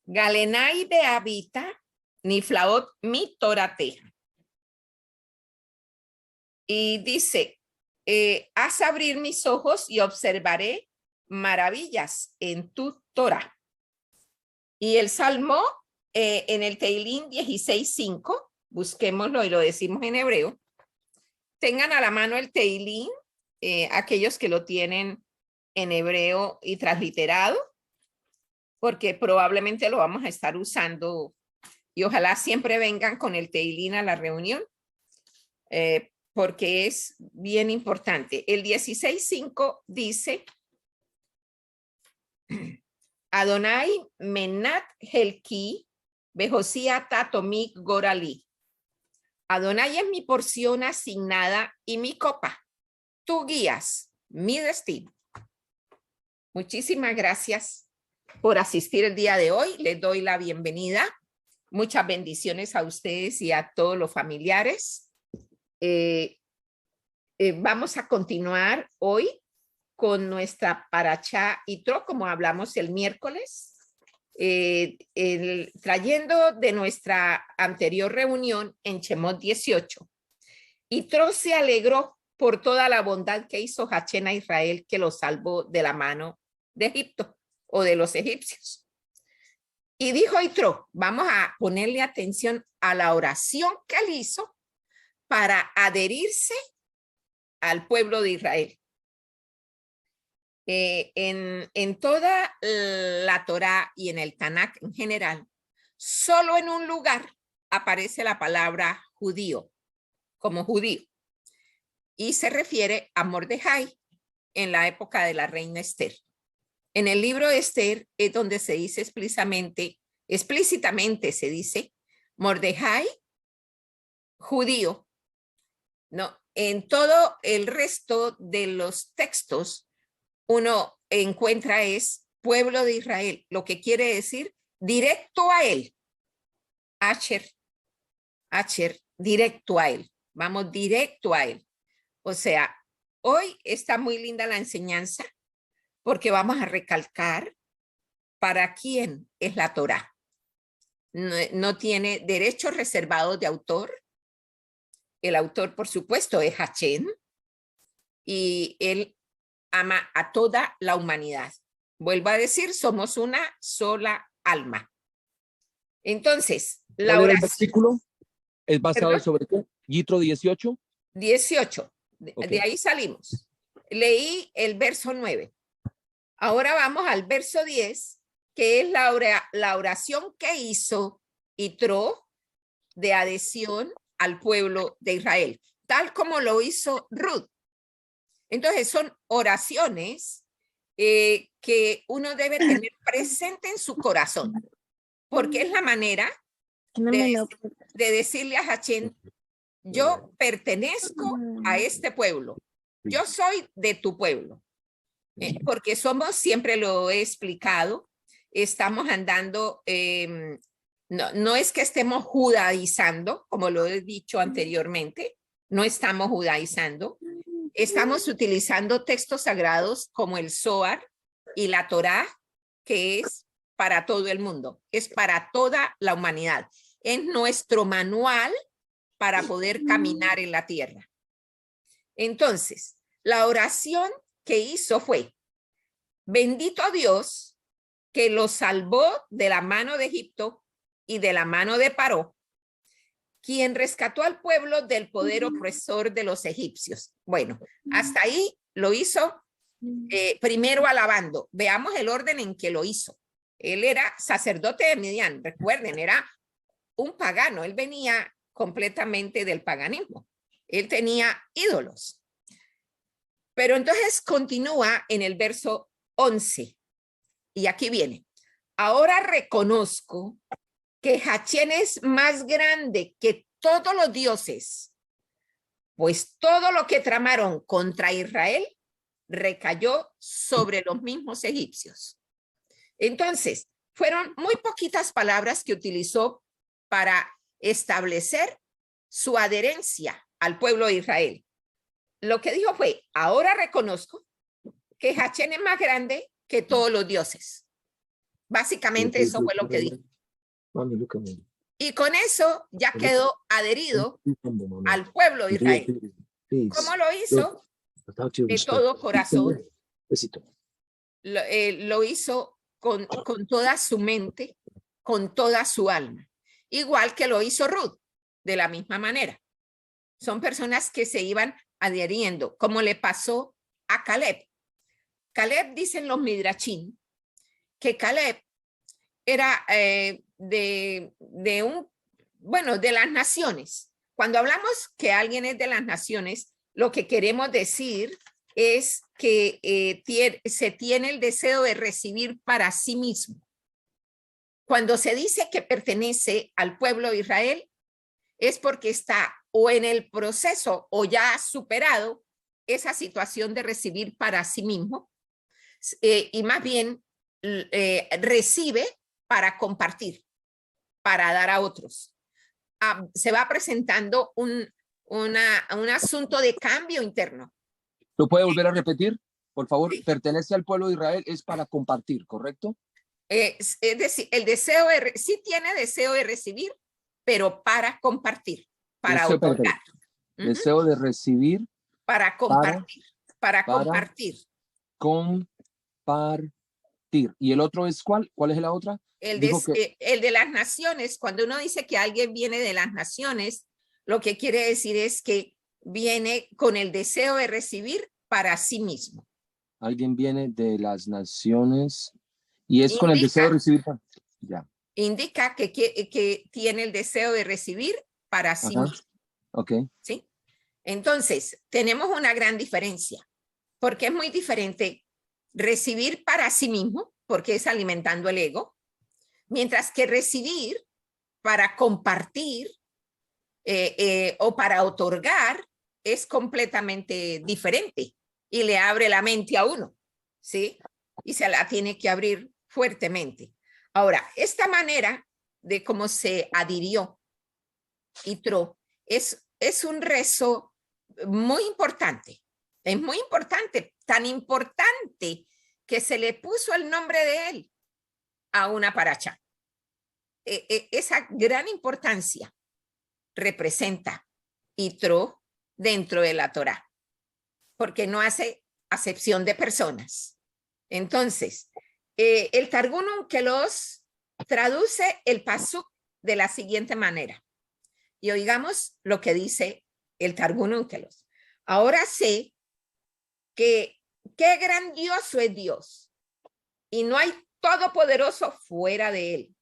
Galenai behabita, niflaot mi torateja. Y dice, haz abrir mis ojos y observaré maravillas en tu Torah. Y el Salmo en el Teilín 16:5, busquémoslo y lo decimos en hebreo. Tengan a la mano el Teilín, aquellos que lo tienen en hebreo y transliterado, porque probablemente lo vamos a estar usando y ojalá siempre vengan con el Teilín a la reunión, porque es bien importante. El 16:5 dice, Adonai menat helki bejosia tatomik gorali. Adonai es mi porción asignada y mi copa. Tú guías mi destino. Muchísimas gracias por asistir el día de hoy. Les doy la bienvenida. Muchas bendiciones a ustedes y a todos los familiares. Vamos a continuar hoy con nuestra Parashá Yitro, como hablamos el miércoles, trayendo de nuestra anterior reunión en Shemot 18. Yitro se alegró por toda la bondad que hizo Hachén a Israel, que lo salvó de la mano de Egipto o de los egipcios. Y dijo Yitro, vamos a ponerle atención a la oración que él hizo para adherirse al pueblo de Israel. En toda la Torá y en el Tanakh en general, solo en un lugar aparece la palabra judío, como judío, y se refiere a Mordejai en la época de la reina Esther. En el libro de Esther es donde se dice explícitamente se dice Mordejai judío. No, en todo el resto de los textos uno encuentra es pueblo de Israel, lo que quiere decir directo a él. Asher, directo a él. Vamos directo a él. O sea, hoy está muy linda la enseñanza porque vamos a recalcar para quién es la Torá. No tiene derechos reservados de autor. El autor, por supuesto, es Hachén y él ama a toda la humanidad. Vuelvo a decir, somos una sola alma. Entonces, la oración. ¿El versículo es basado ¿Perdón? sobre qué? Yitro 18. 18. Okay. De ahí salimos. Leí el verso 9. Ahora vamos al verso 10, que es la oración que hizo Yitro de adhesión al pueblo de Israel, tal como lo hizo Ruth. Entonces son oraciones que uno debe tener presente en su corazón, porque es la manera de decirle a Hachén, yo pertenezco a este pueblo, yo soy de tu pueblo, porque somos, siempre lo he explicado, estamos andando, no es que estemos judaizando, como lo he dicho anteriormente, no estamos judaizando, estamos utilizando textos sagrados como el Zohar y la Torá, que es para todo el mundo, es para toda la humanidad. Es nuestro manual para poder caminar en la tierra. Entonces, la oración que hizo fue, bendito Dios que lo salvó de la mano de Egipto y de la mano de Paró, quien rescató al pueblo del poder opresor de los egipcios. Bueno, hasta ahí lo hizo primero alabando. Veamos el orden en que lo hizo. Él era sacerdote de Midian, recuerden, era un pagano, él venía completamente del paganismo. Él tenía ídolos. Pero entonces continúa en el verso 11. Y aquí viene. Ahora reconozco que Hachén es más grande que todos los dioses, pues todo lo que tramaron contra Israel recayó sobre los mismos egipcios. Entonces, fueron muy poquitas palabras que utilizó para establecer su adherencia al pueblo de Israel. Lo que dijo fue, ahora reconozco que Hachén es más grande que todos los dioses. Básicamente eso fue lo que dijo. Y con eso ya quedó adherido al pueblo de Israel. ¿Cómo lo hizo? De todo corazón. Lo hizo con toda su mente, con toda su alma. Igual que lo hizo Ruth, de la misma manera. Son personas que se iban adhiriendo, como le pasó a Caleb. Caleb, dicen los Midrashim, que Caleb era de las naciones. Cuando hablamos que alguien es de las naciones, lo que queremos decir es que se tiene el deseo de recibir para sí mismo. Cuando se dice que pertenece al pueblo de Israel, es porque está o en el proceso o ya ha superado esa situación de recibir para sí mismo, y más bien recibe para compartir, para dar a otros. Se va presentando un asunto de cambio interno. ¿Lo puede volver a repetir? Por favor, sí. Pertenece al pueblo de Israel, es para compartir, ¿correcto? Es decir, el deseo sí tiene deseo de recibir, pero para compartir, para otorgar. Deseo de recibir. Para compartir, para compartir. Compartir. ¿Y el otro es cuál? ¿Cuál es la otra? El de las naciones. Cuando uno dice que alguien viene de las naciones, lo que quiere decir es que viene con el deseo de recibir para sí mismo. Alguien viene de las naciones y es con el deseo de recibir. Ya. Indica que tiene el deseo de recibir para sí mismo. Ok. ¿Sí? Entonces, tenemos una gran diferencia, porque es muy diferente recibir para sí mismo, porque es alimentando el ego, mientras que recibir para compartir o para otorgar es completamente diferente y le abre la mente a uno, ¿sí? Y se la tiene que abrir fuertemente. Ahora, esta manera de cómo se adhirió Yitro es un rezo muy importante. Es muy importante, tan importante que se le puso el nombre de él a una paracha. Esa gran importancia representa Yitro dentro de la Torá, porque no hace acepción de personas. Entonces, el Targum Onkelos traduce el pasuk de la siguiente manera. Y oigamos lo que dice el Targum Onkelos. Ahora sé que qué grandioso es Dios y no hay todopoderoso fuera de él.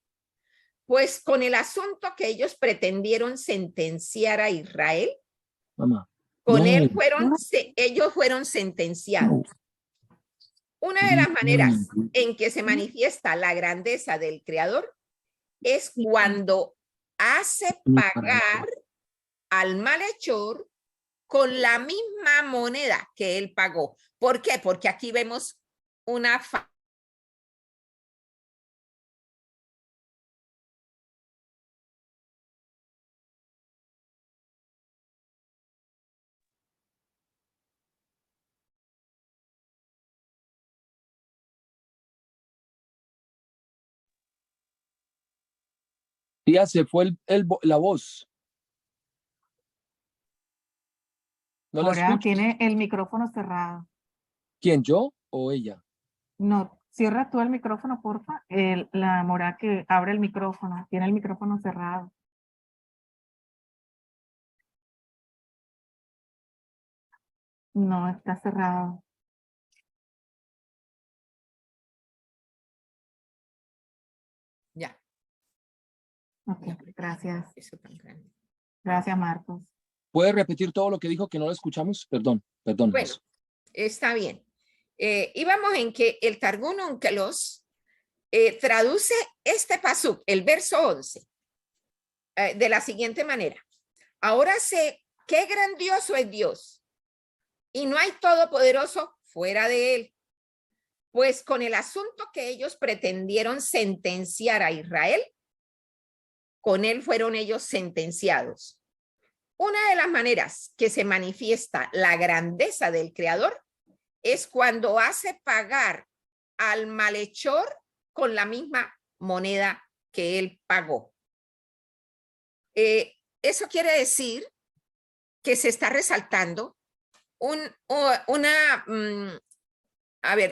Pues con el asunto que ellos pretendieron sentenciar a Israel, con él ellos fueron sentenciados. Una de las maneras en que se manifiesta la grandeza del Creador es cuando hace pagar al malhechor con la misma moneda que él pagó. ¿Por qué? Porque aquí vemos una Tía, se fue la voz. ¿No la escucho? Tiene el micrófono cerrado. ¿Quién, yo o ella? No, cierra tú el micrófono, porfa. La Mora que abre el micrófono, tiene el micrófono cerrado. No, está cerrado. Ya. Ok, gracias. Gracias, Marcos. ¿Puede repetir todo lo que dijo que no lo escuchamos? Perdón. Bueno, está bien. Íbamos en que el Targum Onkelos traduce este pasuk, el verso 11, de la siguiente manera. Ahora sé qué grandioso es Dios y no hay todopoderoso fuera de él. Pues con el asunto que ellos pretendieron sentenciar a Israel, con él fueron ellos sentenciados. Una de las maneras que se manifiesta la grandeza del Creador es cuando hace pagar al malhechor con la misma moneda que él pagó. Eso quiere decir que se está resaltando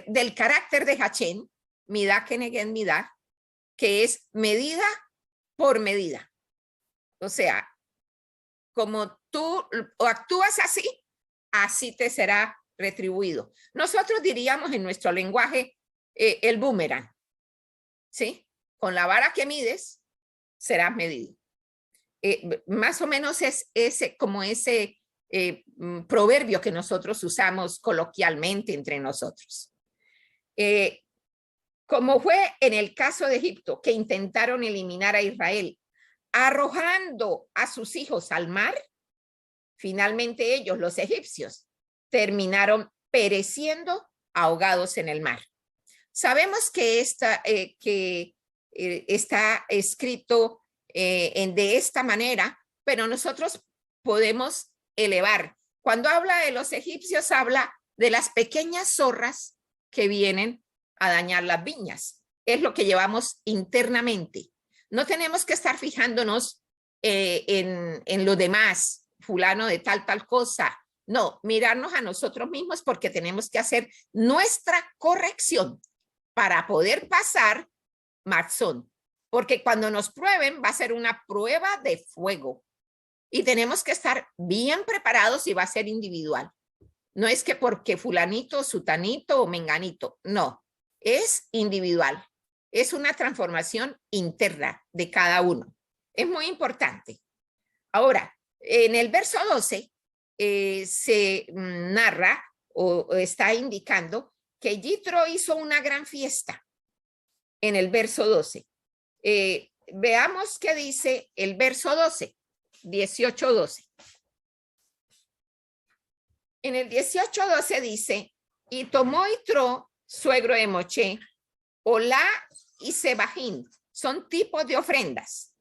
del carácter de Hachén, midá keneged midá, que es medida por medida. O sea, como tú actúas así, así te será retribuido. Nosotros diríamos en nuestro lenguaje el boomerang, ¿sí? Con la vara que mides, serás medido. Más o menos es ese proverbio que nosotros usamos coloquialmente entre nosotros. Como fue en el caso de Egipto, que intentaron eliminar a Israel, arrojando a sus hijos al mar, finalmente ellos, los egipcios, terminaron pereciendo ahogados en el mar. Sabemos que está escrito de esta manera, pero nosotros podemos elevar. Cuando habla de los egipcios, habla de las pequeñas zorras que vienen a dañar las viñas. Es lo que llevamos internamente. No tenemos que estar fijándonos en lo demás, fulano de tal cosa. No, mirarnos a nosotros mismos, porque tenemos que hacer nuestra corrección para poder pasar Marzón. Porque cuando nos prueben va a ser una prueba de fuego y tenemos que estar bien preparados y va a ser individual. No es que porque fulanito, sutanito o menganito, no, es individual. Es una transformación interna de cada uno. Es muy importante. Ahora, en el verso 12 se narra o está indicando que Yitro hizo una gran fiesta en el verso 12. Veamos qué dice el verso 12, 18-12. En el 18-12 dice, y tomó Yitro, suegro de Moché, Olá y Sebajín, son tipos de ofrendas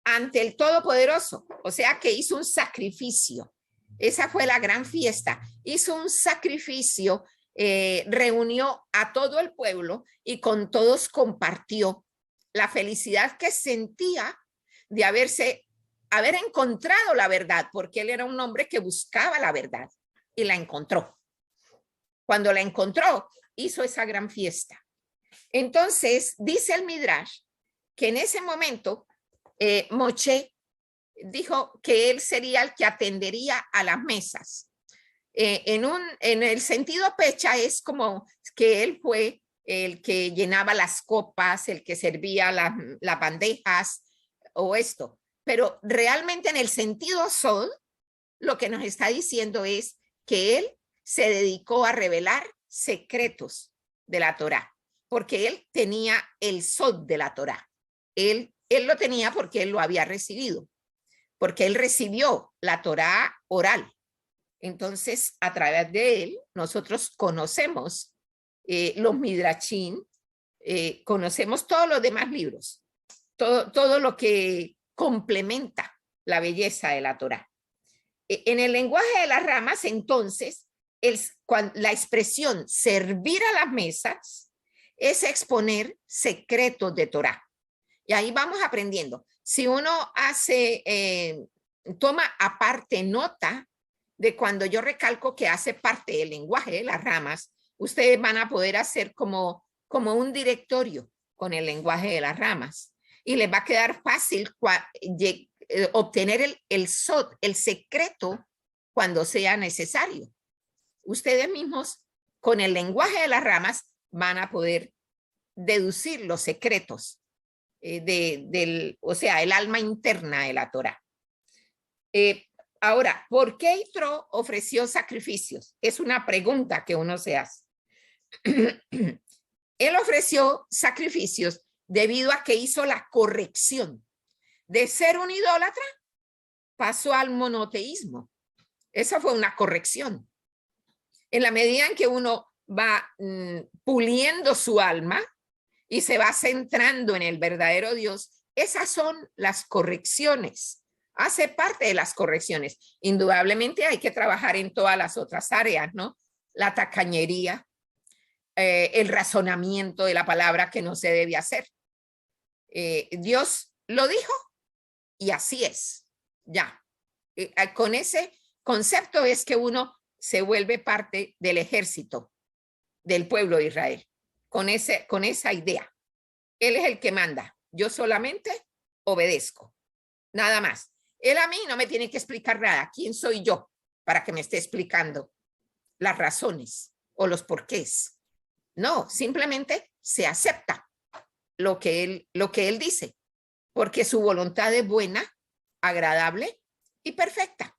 ante el Todopoderoso, o sea que hizo un sacrificio. Esa fue la gran fiesta. Hizo un sacrificio, reunió a todo el pueblo y con todos compartió la felicidad que sentía de haber encontrado la verdad, porque él era un hombre que buscaba la verdad y la encontró. Cuando la encontró, hizo esa gran fiesta. Entonces, dice el Midrash que en ese momento Moché dijo que él sería el que atendería a las mesas. En el sentido pecha es como que él fue el que llenaba las copas, el que servía las bandejas o esto. Pero realmente en el sentido sod, lo que nos está diciendo es que él se dedicó a revelar secretos de la Torá, porque él tenía el sod de la Torá. Él lo tenía porque él lo había recibido, porque él recibió la Torá oral. Entonces, a través de él, nosotros conocemos los Midrashim, conocemos todos los demás libros, todo lo que complementa la belleza de la Torá. En el lenguaje de las ramas, entonces, la expresión servir a las mesas es exponer secretos de Torá. Y ahí vamos aprendiendo. Si uno toma aparte nota de cuando yo recalco que hace parte del lenguaje de las ramas, ustedes van a poder hacer como un directorio con el lenguaje de las ramas y les va a quedar fácil obtener el sod, el secreto, cuando sea necesario. Ustedes mismos con el lenguaje de las ramas van a poder deducir los secretos o sea, el alma interna de la Torá. Ahora, ¿por qué Yitro ofreció sacrificios? Es una pregunta que uno se hace. Él ofreció sacrificios debido a que hizo la corrección. De ser un idólatra, pasó al monoteísmo. Esa fue una corrección. En la medida en que uno va puliendo su alma y se va centrando en el verdadero Dios, esas son las correcciones. Hace parte de las correcciones. Indudablemente hay que trabajar en todas las otras áreas, ¿no? La tacañería, el razonamiento de la palabra que no se debe hacer. Dios lo dijo y así es. Ya. Con ese concepto es que uno se vuelve parte del ejército del pueblo de Israel. Con esa idea. Él es el que manda. Yo solamente obedezco. Nada más. Él a mí no me tiene que explicar nada. ¿Quién soy yo para que me esté explicando las razones o los porqués? No, simplemente se acepta lo que él dice, porque su voluntad es buena, agradable y perfecta.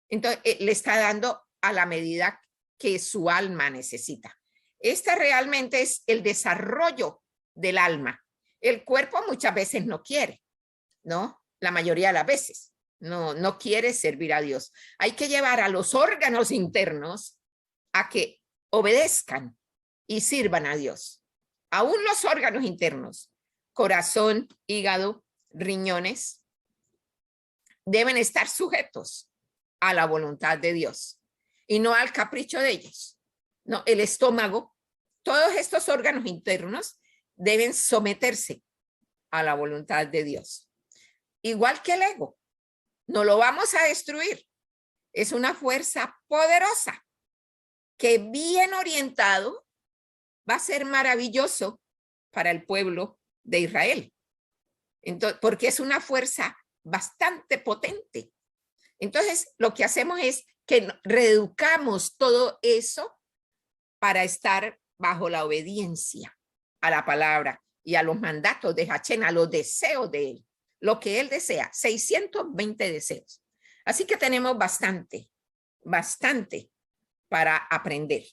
Entonces, le está dando a la medida que su alma necesita. Este realmente es el desarrollo del alma. El cuerpo muchas veces no quiere, ¿no? La mayoría de las veces no quiere servir a Dios. Hay que llevar a los órganos internos a que obedezcan y sirvan a Dios. Aún los órganos internos, corazón, hígado, riñones, deben estar sujetos a la voluntad de Dios y no al capricho de ellos. No, el estómago, todos estos órganos internos deben someterse a la voluntad de Dios. Igual que el ego, no lo vamos a destruir. Es una fuerza poderosa que bien orientado va a ser maravilloso para el pueblo de Israel. Entonces, porque es una fuerza bastante potente. Entonces, lo que hacemos es que reeducamos todo eso para estar bajo la obediencia a la palabra y a los mandatos de Hachén, a los deseos de él, lo que él desea, 620 deseos. Así que tenemos bastante para aprender.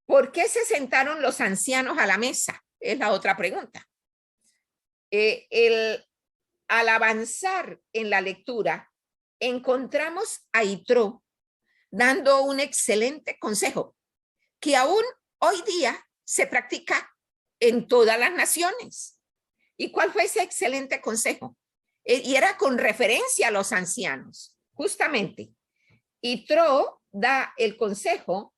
¿Por qué se sentaron los ancianos a la mesa? Es la otra pregunta. Al avanzar en la lectura, encontramos a Yitro dando un excelente consejo que aún hoy día se practica en todas las naciones. ¿Y cuál fue ese excelente consejo? Y era con referencia a los ancianos, justamente. Yitro da el consejo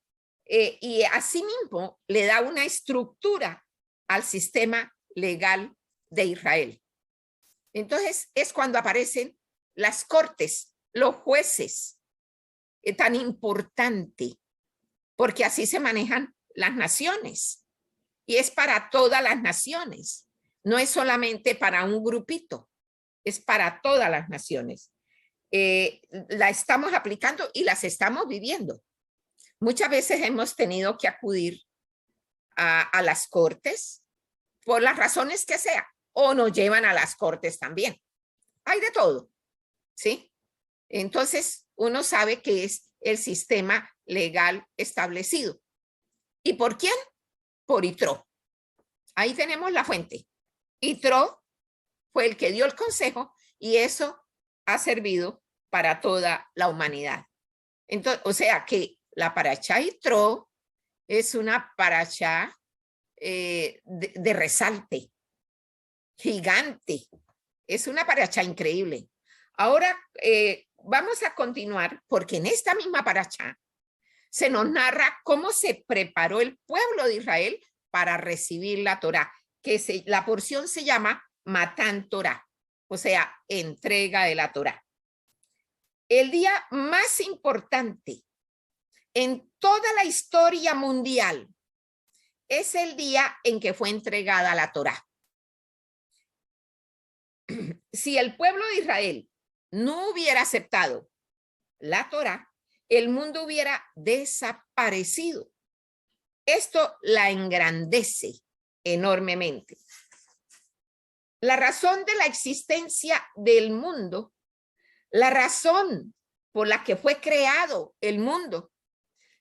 y asimismo le da una estructura al sistema legal de Israel. Entonces es cuando aparecen las cortes, los jueces, tan importante, porque así se manejan las naciones y es para todas las naciones, no es solamente para un grupito, es para todas las naciones. La estamos aplicando y las estamos viviendo. Muchas veces hemos tenido que acudir a las cortes por las razones que sea, o nos llevan a las cortes también. Hay de todo, ¿sí? Entonces, uno sabe que es el sistema legal establecido. ¿Y por quién? Por Yitro. Ahí tenemos la fuente. Yitro fue el que dio el consejo y eso ha servido para toda la humanidad. Entonces, o sea que la parashá Yitro es una parashá de resalte, gigante. Es una parashá increíble. Ahora vamos a continuar porque en esta misma parashá se nos narra cómo se preparó el pueblo de Israel para recibir la Torá, que la porción se llama Matán Torá, o sea, entrega de la Torá. El día más importante en toda la historia mundial es el día en que fue entregada la Torá. Si el pueblo de Israel no hubiera aceptado la Torá, el mundo hubiera desaparecido. Esto la engrandece enormemente. La razón de la existencia del mundo, la razón por la que fue creado el mundo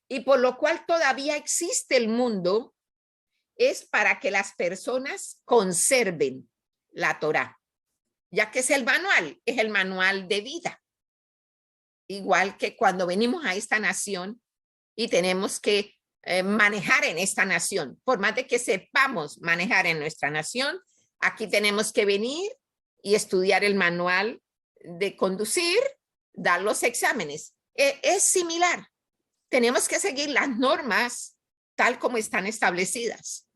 y por lo cual todavía existe el mundo, es para que las personas conserven la Torá, ya que es el manual de vida. Igual que cuando venimos a esta nación y tenemos que manejar en esta nación, por más de que sepamos manejar en nuestra nación, aquí tenemos que venir y estudiar el manual de conducir, dar los exámenes. Es similar. Tenemos que seguir las normas tal como están establecidas.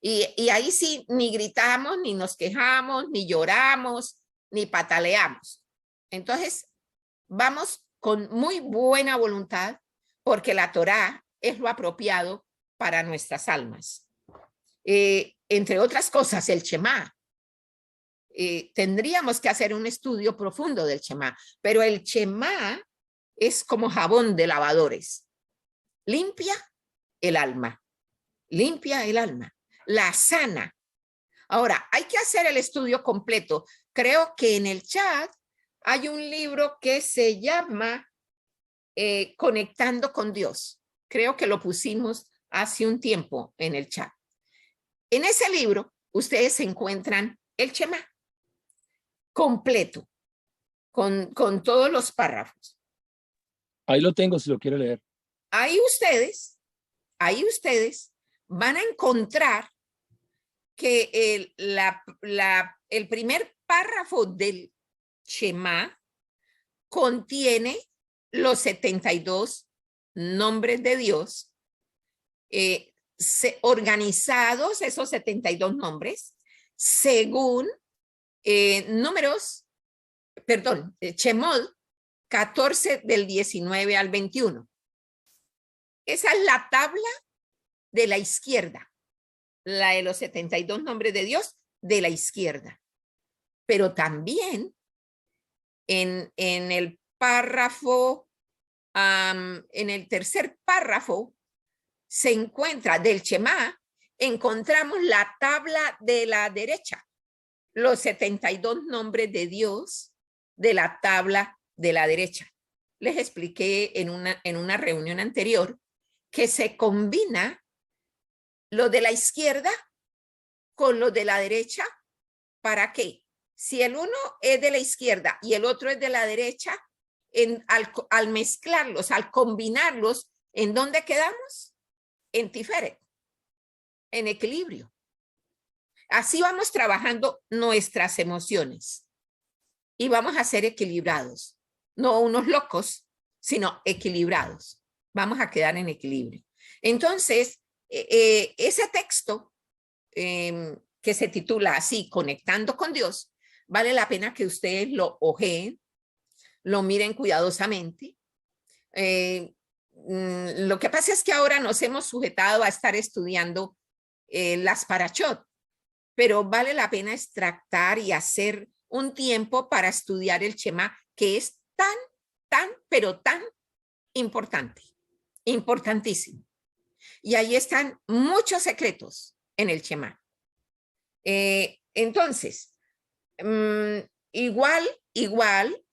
Y ahí sí, ni gritamos, ni nos quejamos, ni lloramos, ni pataleamos. Entonces, vamos con muy buena voluntad, porque la Torá es lo apropiado para nuestras almas. Entre otras cosas, el Shema. Tendríamos que hacer un estudio profundo del Shema, pero el Shema es como jabón de lavadores. Limpia el alma, limpia el alma, la sana. Ahora, hay que hacer el estudio completo. Creo que en el chat hay un libro que se llama Conectando con Dios. Creo que lo pusimos hace un tiempo en el chat. En ese libro, ustedes encuentran el Shema completo, con todos los párrafos. Ahí lo tengo si lo quiere leer. Ahí ustedes van a encontrar que el primer párrafo del Shema contiene los 72 nombres de Dios, organizados esos 72 nombres según Shemot 14 del 19 al 21. Esa es la tabla de la izquierda, la de los 72 nombres de Dios de la izquierda. Pero también en el párrafo, en el tercer párrafo, se encuentra del Shema, encontramos la tabla de la derecha, los 72 nombres de Dios de la tabla de la derecha. Les expliqué en una reunión anterior que se combina lo de la izquierda con lo de la derecha. ¿Para qué? Si el uno es de la izquierda y el otro es de la derecha, al mezclarlos, al combinarlos, ¿en dónde quedamos? En Tiferet, en equilibrio. Así vamos trabajando nuestras emociones y vamos a ser equilibrados, no unos locos, sino equilibrados. Vamos a quedar en equilibrio. Entonces, ese texto que se titula así, Conectando con Dios, vale la pena que ustedes lo ojeen, lo miren cuidadosamente. Lo que pasa es que ahora nos hemos sujetado a estar estudiando las parashot, pero vale la pena extractar y hacer un tiempo para estudiar el Shema, que es pero tan importante, importantísimo. Y ahí están muchos secretos en el Shema. Entonces, igual,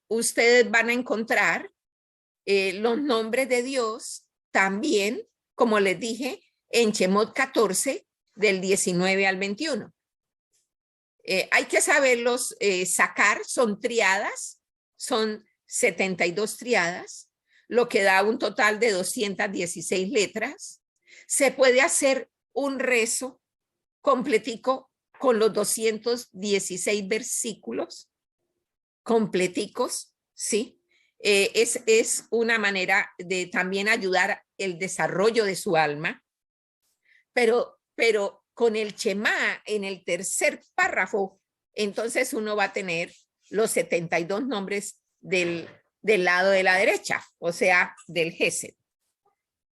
ustedes van a encontrar los nombres de Dios también, como les dije, en Shemot 14, del 19 al 21. Hay que saberlos sacar, son triadas, son 72 triadas, lo que da un total de 216 letras. Se puede hacer un rezo completico con los 216 versículos completicos, ¿sí? Es una manera de también ayudar el desarrollo de su alma, pero con el Shema en el tercer párrafo, entonces uno va a tener los 72 nombres del lado de la derecha, o sea, del Gesed.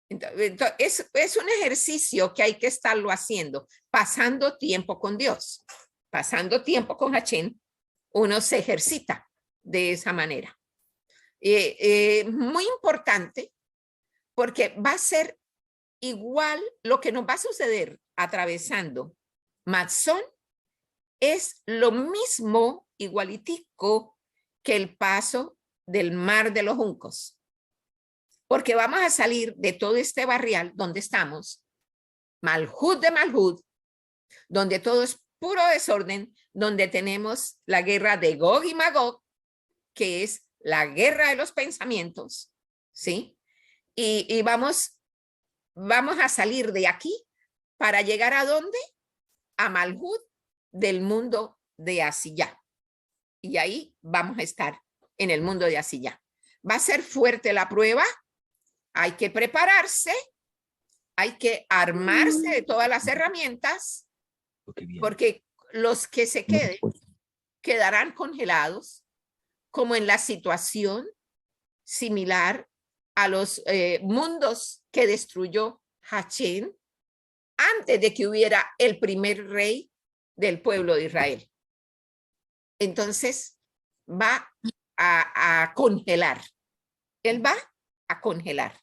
Entonces, es un ejercicio que hay que estarlo haciendo, pasando tiempo con Dios, pasando tiempo con Hashem, uno se ejercita de esa manera. Muy importante, porque va a ser igual lo que nos va a suceder atravesando Matzón, es lo mismo, igualitico, que el paso del mar de los juncos. Porque vamos a salir de todo este barrial donde estamos, Malhut de Malhut, donde todo es puro desorden, donde tenemos la guerra de Gog y Magog, que es la guerra de los pensamientos, ¿sí? Y vamos a salir de aquí para llegar ¿a dónde? A Malhut del mundo de Asiyá. Y ahí vamos a estar en el mundo de Asiyá. Va a ser fuerte la prueba, hay que prepararse, hay que armarse de todas las herramientas, porque los que se queden quedarán congelados, como en la situación similar a los mundos que destruyó Hachén antes de que hubiera el primer rey del pueblo de Israel. Entonces va a congelar. Él va a congelar.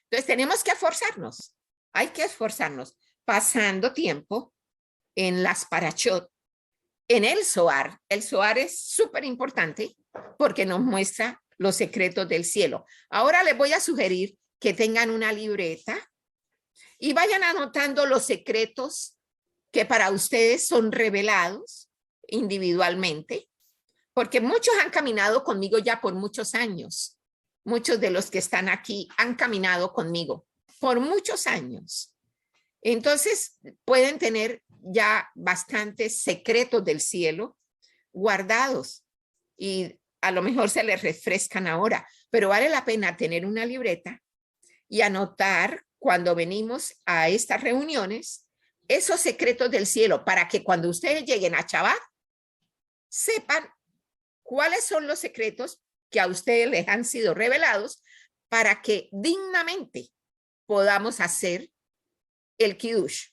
Entonces tenemos que esforzarnos. Hay que esforzarnos pasando tiempo en las parashot, en el Zohar. El Zohar es súper importante porque nos muestra los secretos del cielo. Ahora les voy a sugerir que tengan una libreta y vayan anotando los secretos que para ustedes son revelados individualmente, porque muchos han caminado conmigo ya por muchos años. Muchos de los que están aquí han caminado conmigo por muchos años. Entonces pueden tener ya bastantes secretos del cielo guardados y a lo mejor se les refrescan ahora, pero vale la pena tener una libreta y anotar cuando venimos a estas reuniones esos secretos del cielo para que cuando ustedes lleguen a Shabbat sepan cuáles son los secretos que a ustedes les han sido revelados para que dignamente podamos hacer el Kiddush,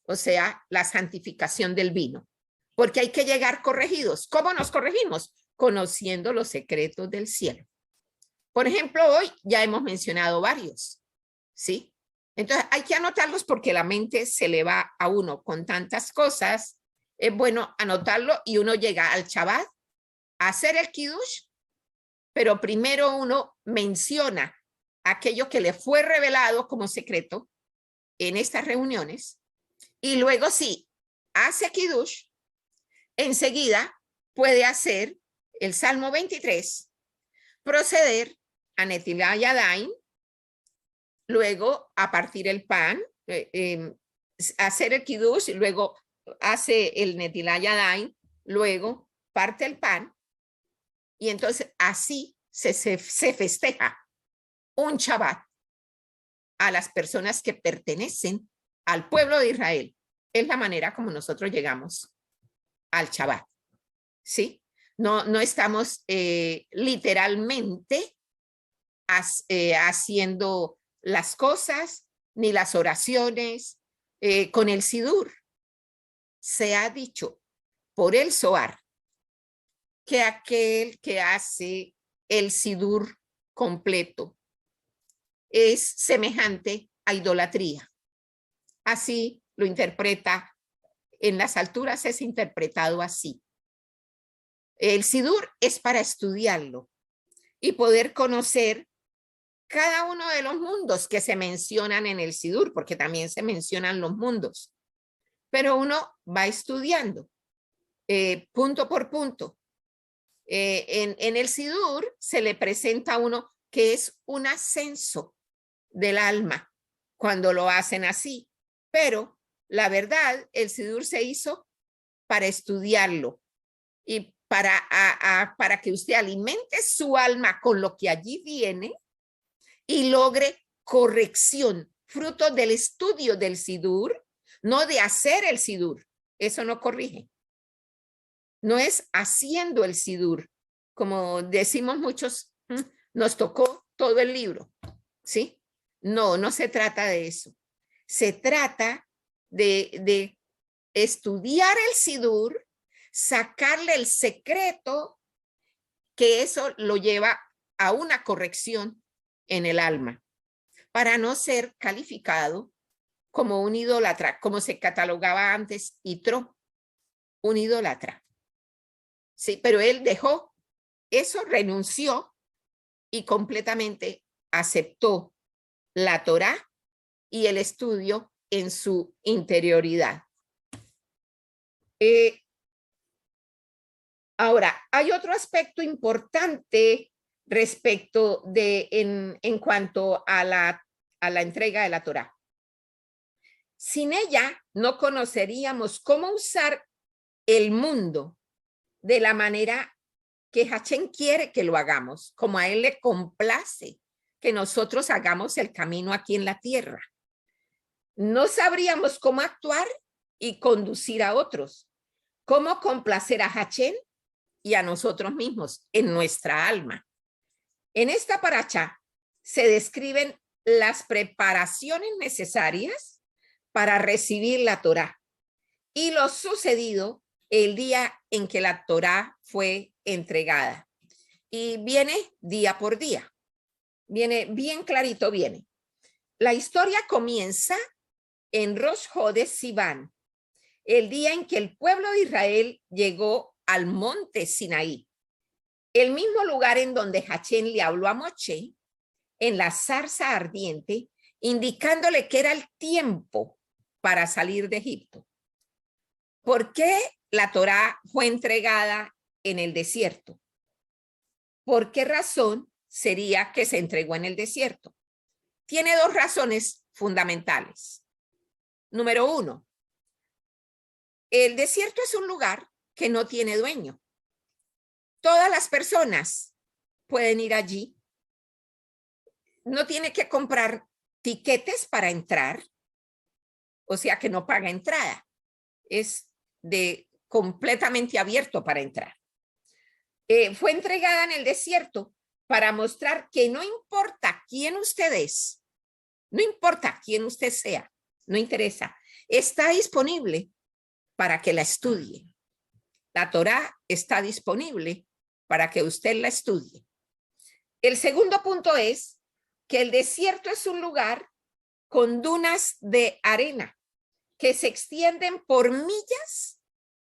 o sea, la santificación del vino, porque hay que llegar corregidos. ¿Cómo nos corregimos? Conociendo los secretos del cielo. Por ejemplo, hoy ya hemos mencionado varios, ¿sí? Entonces hay que anotarlos porque la mente se le va a uno con tantas cosas. Es bueno anotarlo y uno llega al Shabbat a hacer el Kiddush, pero primero uno menciona aquello que le fue revelado como secreto en estas reuniones y luego si hace Kiddush, enseguida puede hacer el Salmo 23, proceder a Netilat Yadayim, luego a partir el pan, hacer el Kiddush, y luego hace el Netilat Yadayim, luego parte el pan y entonces así se festeja un Shabbat a las personas que pertenecen al pueblo de Israel. Es la manera como nosotros llegamos al Shabbat, ¿sí? No estamos literalmente haciendo las cosas ni las oraciones con el Sidur. Se ha dicho por el Zohar que aquel que hace el Sidur completo es semejante a idolatría. Así lo interpreta, en las alturas es interpretado así. El Sidur es para estudiarlo y poder conocer cada uno de los mundos que se mencionan en el Sidur, porque también se mencionan los mundos. Pero uno va estudiando punto por punto. En el Sidur se le presenta a uno que es un ascenso del alma cuando lo hacen así. Pero la verdad, el Sidur se hizo para estudiarlo y para que usted alimente su alma con lo que allí viene y logre corrección, fruto del estudio del Sidur, no de hacer el Sidur. Eso no corrige. No es haciendo el Sidur. Como decimos muchos, nos tocó todo el libro, ¿sí? No se trata de eso. Se trata de estudiar el Sidur, sacarle el secreto, que eso lo lleva a una corrección en el alma, para no ser calificado como un idólatra, como se catalogaba antes Yitro, un idólatra. Sí, pero él dejó eso, renunció y completamente aceptó la Torá y el estudio en su interioridad. Ahora, hay otro aspecto importante respecto de en cuanto a la entrega de la Torá. Sin ella no conoceríamos cómo usar el mundo de la manera que Hachén quiere que lo hagamos, como a él le complace que nosotros hagamos el camino aquí en la tierra. no sabríamos cómo actuar y conducir a otros, cómo complacer a Hachén y a nosotros mismos en nuestra alma. En esta paracha se describen las preparaciones necesarias para recibir la Torá y lo sucedido el día en que la Torá fue entregada. Y viene día por día. Viene bien clarito, viene. La historia comienza en Rosh Hodesh Sivan, el día en que el pueblo de Israel llegó al monte Sinaí, el mismo lugar en donde Hachén le habló a Moshe en la zarza ardiente, indicándole que era el tiempo para salir de Egipto. ¿Por qué la Torá fue entregada en el desierto? ¿Por qué razón sería que se entregó en el desierto? Tiene dos razones fundamentales. Número uno, el desierto es un lugar que no tiene dueño. Todas las personas pueden ir allí. No tiene que comprar tiquetes para entrar, o sea que no paga entrada. Es completamente abierto para entrar. Fue entregada en el desierto para mostrar que no importa quién usted es, no importa quién usted sea, no interesa, está disponible para que la estudie. La Torá está disponible para que usted la estudie. El segundo punto es que el desierto es un lugar con dunas de arena que se extienden por millas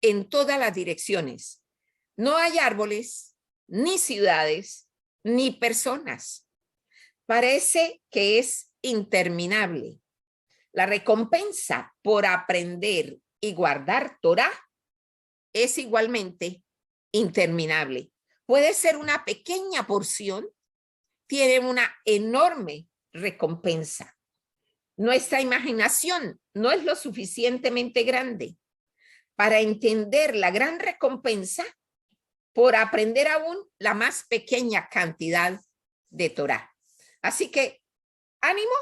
en todas las direcciones. No hay árboles, ni ciudades, ni personas. Parece que es interminable. La recompensa por aprender y guardar Torá es igualmente interminable. Puede ser una pequeña porción, tiene una enorme recompensa. Nuestra imaginación no es lo suficientemente grande para entender la gran recompensa por aprender aún la más pequeña cantidad de Torá. Así que ánimo,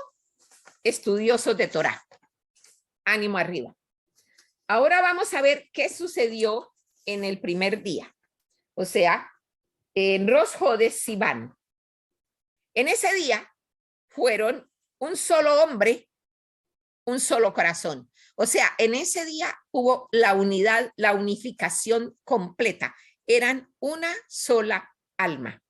estudiosos de Torá. Ánimo arriba. Ahora vamos a ver qué sucedió en el primer día. O sea, en Rosh Hodesh Sivan. En ese día fueron un solo hombre, un solo corazón. O sea, en ese día hubo la unidad, la unificación completa. Eran una sola alma.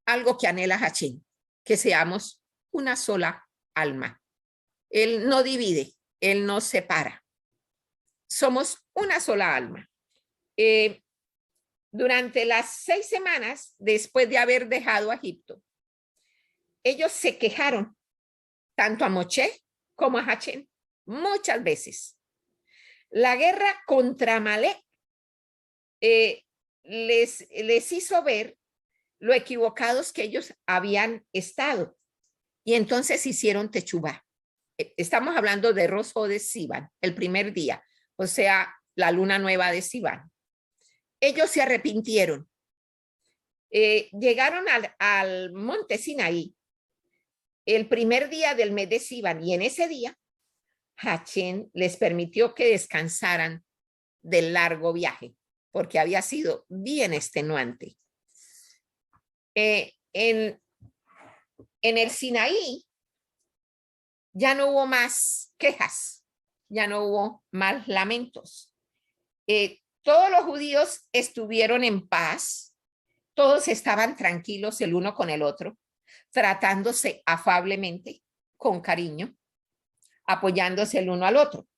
Algo que anhela Hachén, que seamos una sola alma. Él no divide, él no separa. Somos una sola alma. Durante las 6 semanas después de haber dejado a Egipto, ellos se quejaron tanto a Moshe como a Hachén muchas veces. La guerra contra Amalek les hizo ver lo equivocados que ellos habían estado y entonces hicieron techubá. Estamos hablando de Rosh Hodesh Sivan, el primer día, o sea, la luna nueva de Sivan. Ellos se arrepintieron. Llegaron al monte Sinaí el primer día del mes de Sivan y en ese día Hachén les permitió que descansaran del largo viaje porque había sido bien extenuante. En el Sinaí ya no hubo más quejas, ya no hubo más lamentos. Todos los judíos estuvieron en paz, todos estaban tranquilos el uno con el otro, tratándose afablemente, con cariño, apoyándose el uno al otro.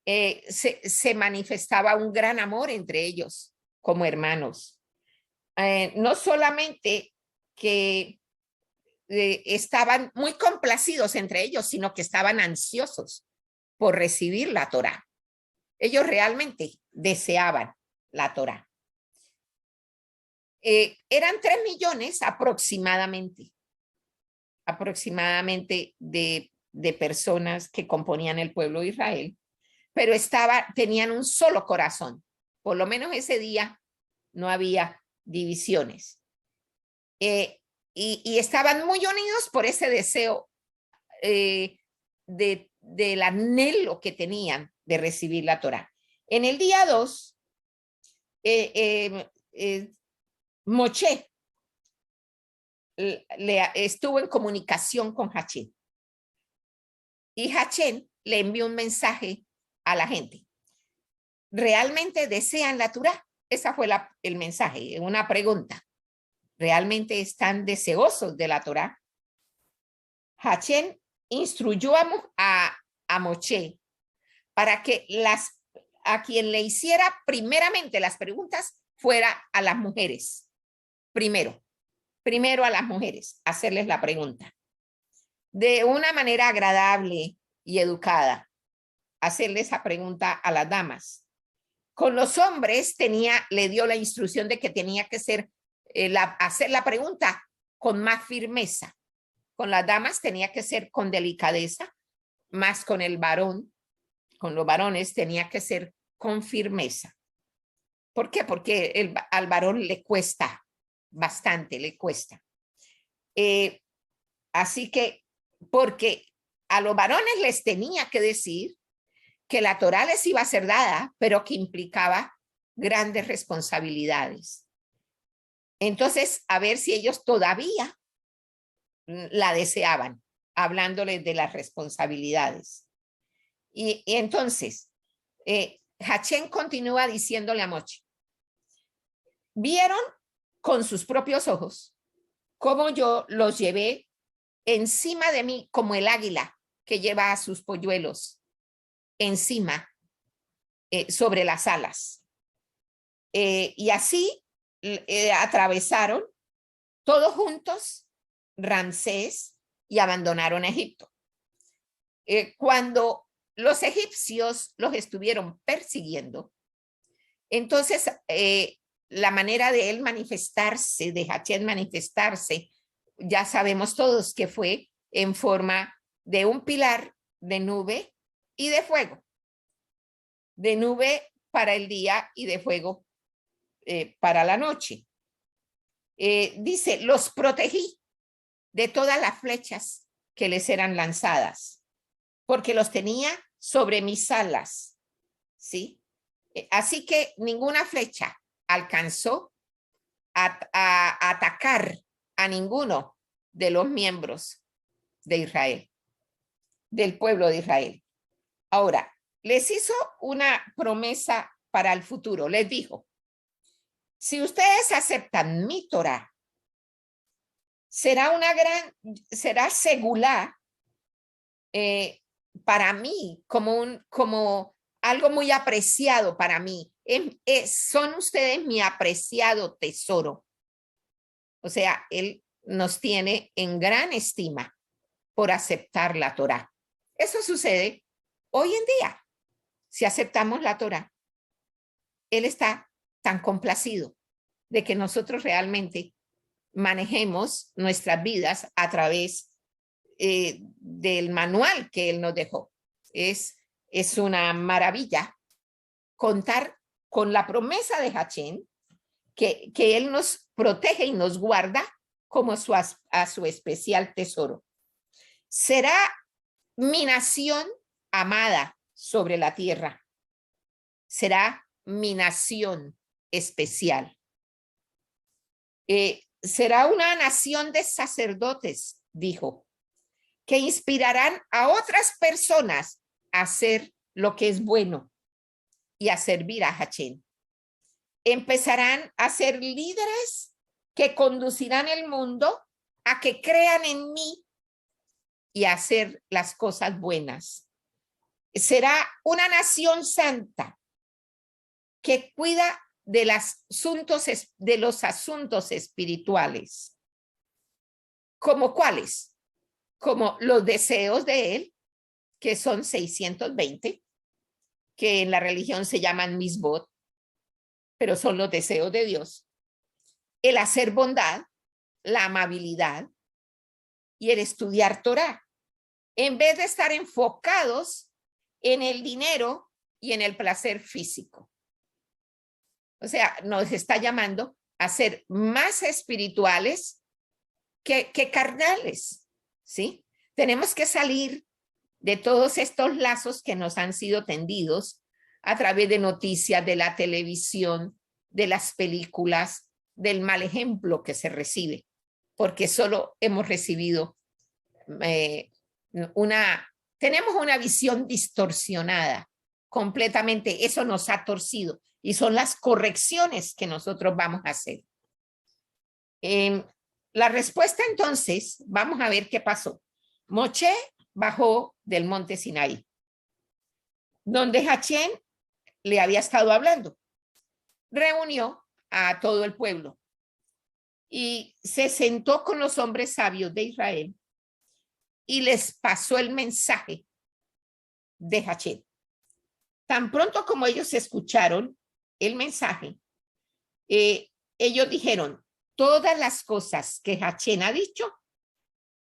Se manifestaba un gran amor entre ellos como hermanos. No solamente que estaban muy complacidos entre ellos, sino que estaban ansiosos por recibir la Torá. Ellos realmente deseaban la Torá. Eran 3 millones aproximadamente de personas que componían el pueblo de Israel, pero tenían un solo corazón. Por lo menos ese día no había divisiones. Y estaban muy unidos por ese deseo de del anhelo que tenían de recibir la Torá. En el día 2, Moshe estuvo en comunicación con Hachén. Y Hachén le envió un mensaje a la gente. ¿Realmente desean la Torá? Esa fue el mensaje, una pregunta. ¿Realmente están deseosos de la Torá? Hachén instruyó a Moshe para que a quien le hiciera primeramente las preguntas fuera a las mujeres. Primero a las mujeres, hacerles la pregunta. De una manera agradable y educada, hacerle esa pregunta a las damas. Con los hombres le dio la instrucción de que tenía que hacer la pregunta con más firmeza. Con las damas tenía que ser con delicadeza, más con el varón, con los varones tenía que ser con firmeza. ¿Por qué? Porque al varón le cuesta bastante, le cuesta. Así que, porque a los varones les tenía que decir que la Torá les iba a ser dada, pero que implicaba grandes responsabilidades. Entonces, a ver si ellos todavía la deseaban, hablándoles de las responsabilidades. Y entonces, Hachén continúa diciéndole a Moshe, vieron con sus propios ojos cómo yo los llevé encima de mí como el águila que lleva a sus polluelos encima, sobre las alas. Y así atravesaron todos juntos Ramsés y abandonaron Egipto. Cuando los egipcios los estuvieron persiguiendo, entonces la manera de él manifestarse, de Hachén manifestarse, ya sabemos todos que fue en forma de un pilar de nube y de fuego. De nube para el día y de fuego para la noche. Dice, los protegí de todas las flechas que les eran lanzadas, porque los tenía sobre mis alas, ¿sí? Así que ninguna flecha alcanzó a atacar a ninguno de los miembros de Israel, del pueblo de Israel. Ahora, les hizo una promesa para el futuro. Les dijo, si ustedes aceptan mi Torá, será segulá para mí, como algo muy apreciado para mí. Son ustedes mi apreciado tesoro. O sea, él nos tiene en gran estima por aceptar la Torá. Eso sucede hoy en día. Si aceptamos la Torá, él está tan complacido de que nosotros realmente manejemos nuestras vidas a través del manual que él nos dejó. Es una maravilla contar con la promesa de Hachén que él nos protege y nos guarda como a su especial tesoro. Será mi nación amada sobre la tierra. Será mi nación especial. Será una nación de sacerdotes, dijo, que inspirarán a otras personas a hacer lo que es bueno y a servir a Hachén. Empezarán a ser líderes que conducirán el mundo a que crean en mí y a hacer las cosas buenas. Será una nación santa que cuida de los asuntos espirituales. ¿Como cuáles? Como los deseos de él, que son 620, que en la religión se llaman misbot, pero son los deseos de Dios. El hacer bondad, la amabilidad y el estudiar Torá, en vez de estar enfocados en el dinero y en el placer físico. O sea, nos está llamando a ser más espirituales que carnales, ¿sí? Tenemos que salir de todos estos lazos que nos han sido tendidos a través de noticias, de la televisión, de las películas, del mal ejemplo que se recibe, porque solo hemos recibido tenemos una visión distorsionada completamente, eso nos ha torcido y son las correcciones que nosotros vamos a hacer. La respuesta entonces, vamos a ver qué pasó. Moshe bajó del monte Sinaí, donde Hachén le había estado hablando. Reunió a todo el pueblo y se sentó con los hombres sabios de Israel y les pasó el mensaje de Hachén. Tan pronto como ellos escucharon el mensaje, ellos dijeron, todas las cosas que Hachén ha dicho,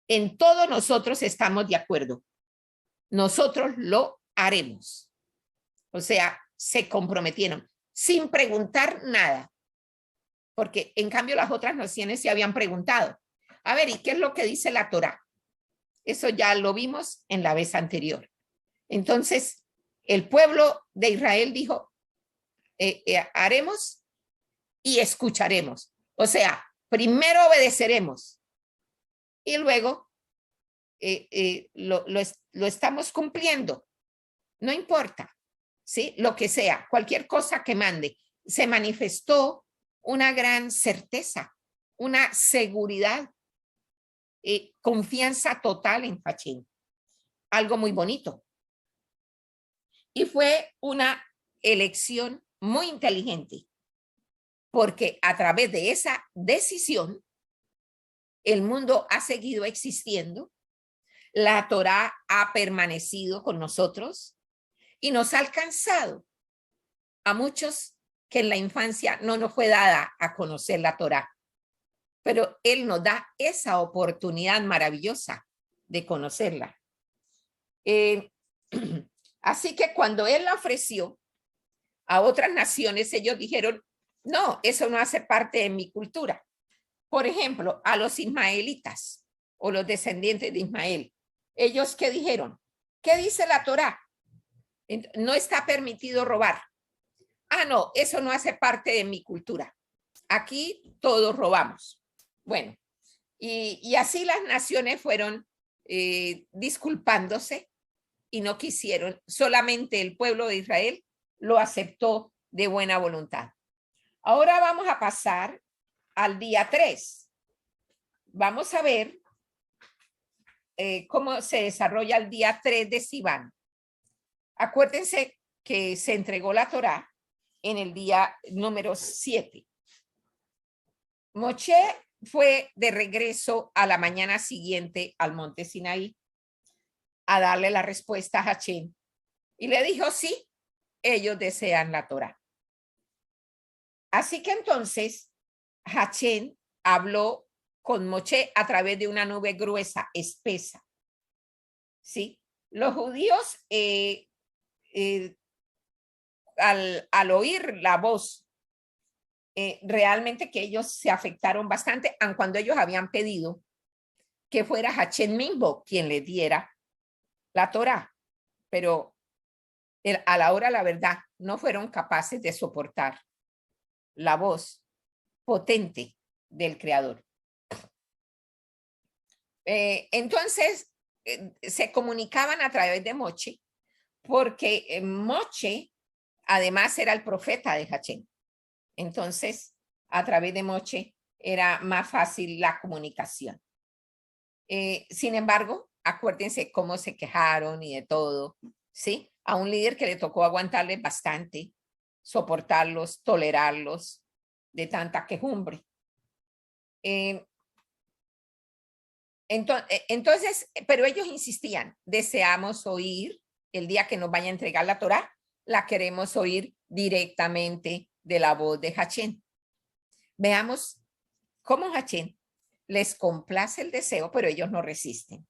en todo nosotros estamos de acuerdo. Nosotros lo haremos. O sea, se comprometieron sin preguntar nada. Porque en cambio las otras naciones se habían preguntado. A ver, ¿y qué es lo que dice la Torá? Eso ya lo vimos en la vez anterior. Entonces, el pueblo de Israel dijo, haremos y escucharemos. O sea, primero obedeceremos y luego lo estamos cumpliendo. No importa, ¿sí? Lo que sea, cualquier cosa que mande. Se manifestó una gran certeza, una seguridad, confianza total en Hachén. Algo muy bonito. Y fue una elección muy inteligente, porque a través de esa decisión, el mundo ha seguido existiendo, la Torá ha permanecido con nosotros y nos ha alcanzado a muchos que en la infancia no nos fue dada a conocer la Torá, pero Él nos da esa oportunidad maravillosa de conocerla. Así que cuando Él la ofreció a otras naciones, ellos dijeron, no, eso no hace parte de mi cultura. Por ejemplo, a los ismaelitas o los descendientes de Ismael, ellos ¿qué dijeron? ¿Qué dice la Torá? No está permitido robar. Ah, no, eso no hace parte de mi cultura. Aquí todos robamos. Bueno, y así las naciones fueron disculpándose y no quisieron. Solamente el pueblo de Israel lo aceptó de buena voluntad. Ahora vamos a pasar al día 3. Vamos a ver cómo se desarrolla el día 3 de Sivan. Acuérdense que se entregó la Torá en el día número 7. Moshe fue de regreso a la mañana siguiente al monte Sinaí a darle la respuesta a Hachén y le dijo, sí, ellos desean la Torá. Así que entonces Hachén habló con Moshe a través de una nube gruesa, espesa. ¿Sí? Los judíos al oír la voz, realmente que ellos se afectaron bastante, aun cuando ellos habían pedido que fuera Hachén mismo quien les diera la Torá, pero a la hora, la verdad, no fueron capaces de soportar la voz potente del Creador. Entonces, se comunicaban a través de Moshe, porque Moshe además era el profeta de Hachén. Entonces, a través de Moshe era más fácil la comunicación. Sin embargo, acuérdense cómo se quejaron y de todo, ¿sí? A un líder que le tocó aguantarles bastante, soportarlos, tolerarlos de tanta quejumbre. Entonces, pero ellos insistían, deseamos oír, el día que nos vaya a entregar la Torá, la queremos oír directamente de la voz de Hachén. Veamos cómo Hachén les complace el deseo, pero ellos no resisten.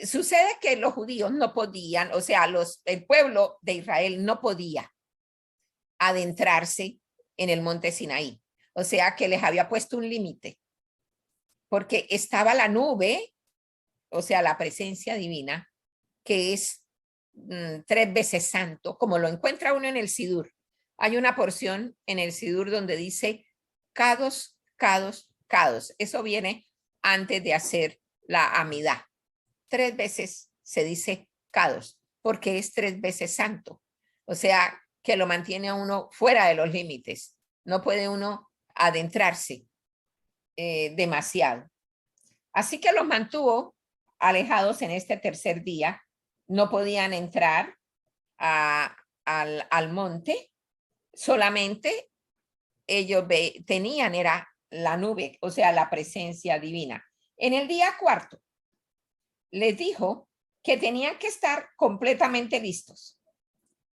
Sucede que los judíos no podían, o sea, el pueblo de Israel no podía adentrarse en el monte Sinaí. O sea, que les había puesto un límite, porque estaba la nube o sea, la presencia divina, que es 3 veces santo, como lo encuentra uno en el Sidur. Hay una porción en el Sidur donde dice Kados, Kados, Kados. Eso viene antes de hacer la amidad. 3 veces se dice Kados, porque es 3 veces santo. O sea, que lo mantiene a uno fuera de los límites. No puede uno adentrarse demasiado. Así que los mantuvo alejados en este tercer día. No podían entrar al monte. Solamente ellos tenían, era la nube, o sea, la presencia divina. En el día cuarto, les dijo que tenían que estar completamente listos.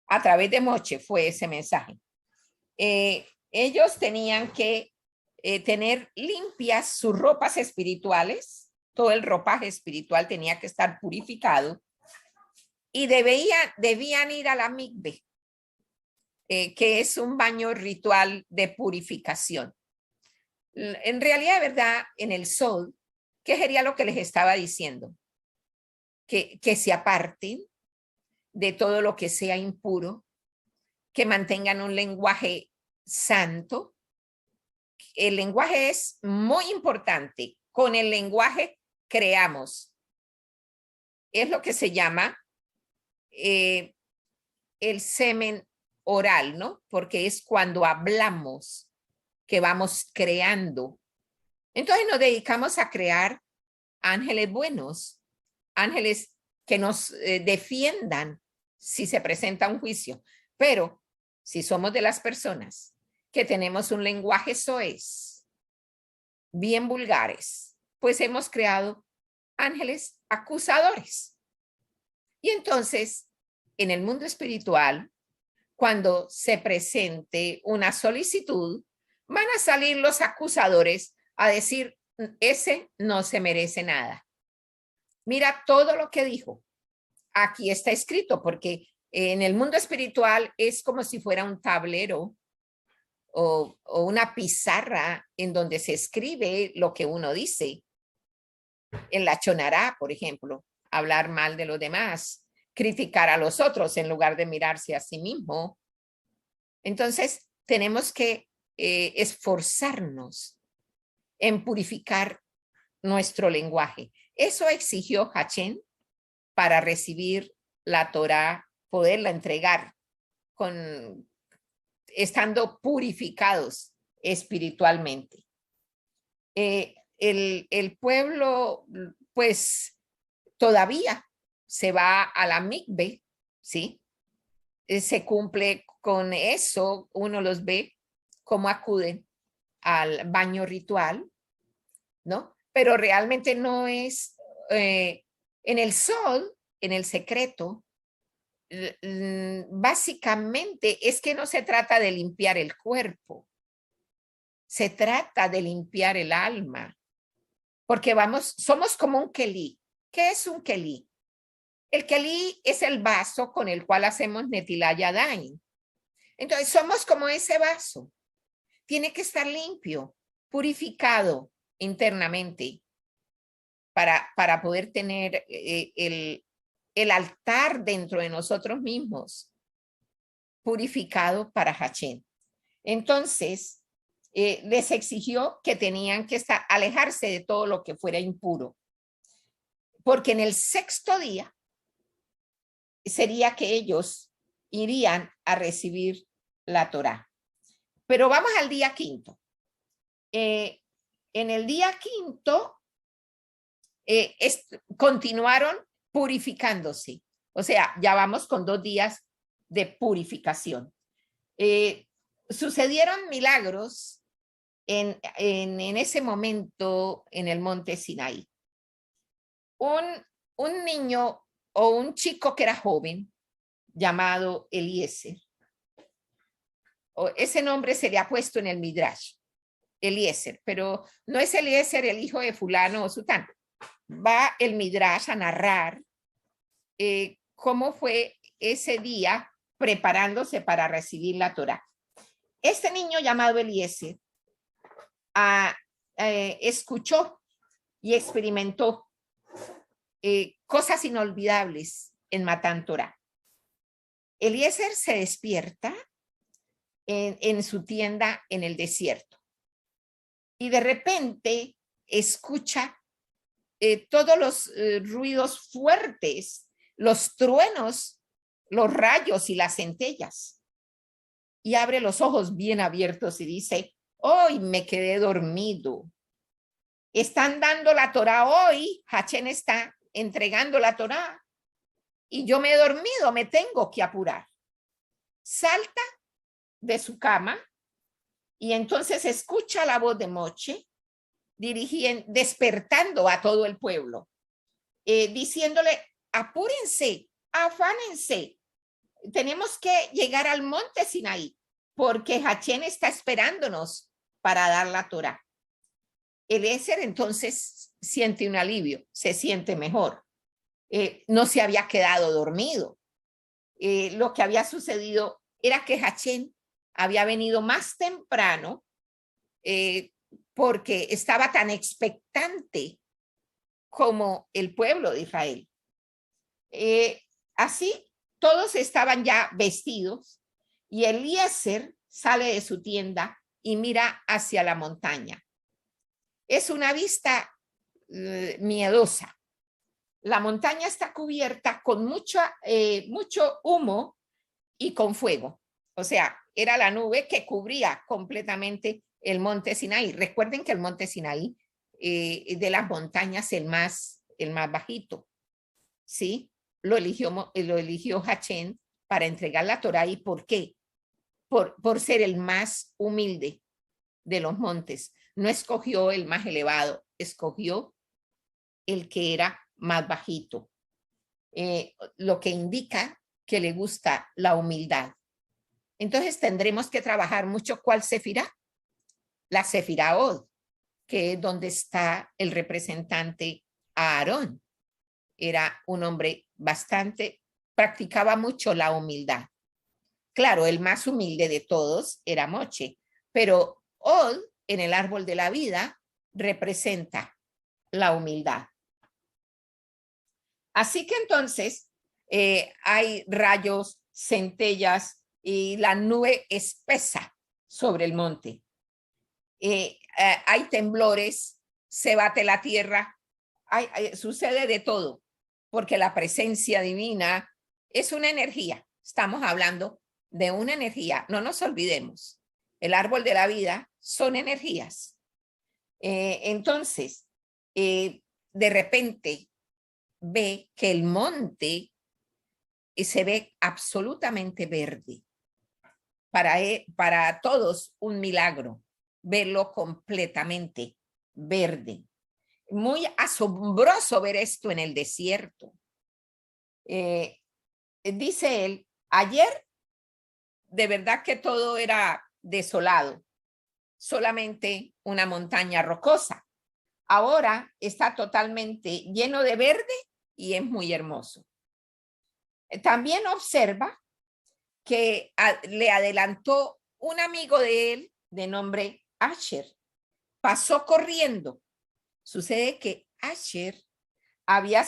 A través de Moche fue ese mensaje. Ellos tenían que tener limpias sus ropas espirituales, todo el ropaje espiritual tenía que estar purificado y debían ir a la mikve, que es un baño ritual de purificación. En realidad, de verdad, en el sol, ¿qué sería lo que les estaba diciendo? Que se aparten de todo lo que sea impuro, que mantengan un lenguaje santo. El lenguaje es muy importante. Con el lenguaje creamos. Es lo que se llama el semen oral, ¿no? Porque es cuando hablamos que vamos creando. Entonces nos dedicamos a crear ángeles buenos, ángeles que nos defiendan si se presenta un juicio. Pero si somos de las personas que tenemos un lenguaje soez, bien vulgares, pues hemos creado ángeles acusadores. Y entonces, en el mundo espiritual, cuando se presente una solicitud, van a salir los acusadores a decir, ese no se merece nada. Mira todo lo que dijo. Aquí está escrito, porque en el mundo espiritual es como si fuera un tablero o una pizarra en donde se escribe lo que uno dice. En la chonará, por ejemplo, hablar mal de los demás, criticar a los otros en lugar de mirarse a sí mismo. Entonces, tenemos que esforzarnos en purificar nuestro lenguaje. Eso exigió Hachén para recibir la Torá, poderla entregar estando purificados espiritualmente. El pueblo, pues, todavía se va a la mikve, ¿sí? Se cumple con eso, uno los ve cómo acuden al baño ritual, ¿no? Pero realmente no es en el sol, en el secreto, básicamente es que no se trata de limpiar el cuerpo, se trata de limpiar el alma, porque somos como un kelí. ¿Qué es un kelí? El kelí es el vaso con el cual hacemos Netilat Yadayim. Entonces somos como ese vaso. Tiene que estar limpio, purificado internamente para poder tener el altar dentro de nosotros mismos, purificado para Hachén. Entonces, les exigió que tenían que alejarse de todo lo que fuera impuro, porque en el sexto día sería que ellos irían a recibir la Torá. Pero vamos al día quinto. En el día quinto continuaron purificándose. O sea, ya vamos con 2 días de purificación. Sucedieron milagros en ese momento en el monte Sinaí. Un niño o un chico que era joven, llamado Eliezer, ese nombre se le ha puesto en el Midrash, Eliezer, pero no es Eliezer el hijo de fulano o sutano. Va el Midrash a narrar cómo fue ese día preparándose para recibir la Torá. Este niño llamado Eliezer escuchó y experimentó cosas inolvidables en Matan Torah. Eliezer se despierta en su tienda en el desierto y de repente escucha todos los ruidos fuertes, los truenos, los rayos y las centellas. Y abre los ojos bien abiertos y dice, hoy me quedé dormido. Están dando la Torá hoy, Hachén está entregando la Torá y yo me he dormido, me tengo que apurar. Salta de su cama y entonces escucha la voz de Moche despertando a todo el pueblo, diciéndole, apúrense, afánense, tenemos que llegar al monte Sinaí, porque Hachén está esperándonos para dar la Torá. Eliezer entonces siente un alivio, se siente mejor. No se había quedado dormido. Lo que había sucedido era que Hachén había venido más temprano porque estaba tan expectante como el pueblo de Israel. Así, todos estaban ya vestidos y Eliezer sale de su tienda y mira hacia la montaña. Es una vista miedosa. La montaña está cubierta con mucho humo y con fuego. O sea, era la nube que cubría completamente el monte Sinaí. Recuerden que el monte Sinaí de las montañas el más bajito, ¿sí? Lo eligió Hachén para entregar la Torá. ¿Y por qué? Por ser el más humilde de los montes. No escogió el más elevado, escogió el que era más bajito. Lo que indica que le gusta la humildad. Entonces tendremos que trabajar mucho. ¿Cuál sefirá? La sefirá Od, que es donde está el representante Aarón. Era un hombre practicaba mucho la humildad. Claro, el más humilde de todos era Moche, pero Od en el árbol de la vida representa la humildad. Así que entonces hay rayos, centellas y la nube espesa sobre el monte. Hay temblores, se bate la tierra, sucede de todo, porque la presencia divina es una energía. Estamos hablando de una energía, no nos olvidemos. El árbol de la vida son energías. Entonces, de repente ve que el monte se ve absolutamente verde. Para todos un milagro verlo completamente verde. Muy asombroso ver esto en el desierto. Dice él, ayer de verdad que todo era desolado, solamente una montaña rocosa. Ahora está totalmente lleno de verde y es muy hermoso. También observa que le adelantó un amigo de él de nombre Asher. Pasó corriendo. Sucede que Asher había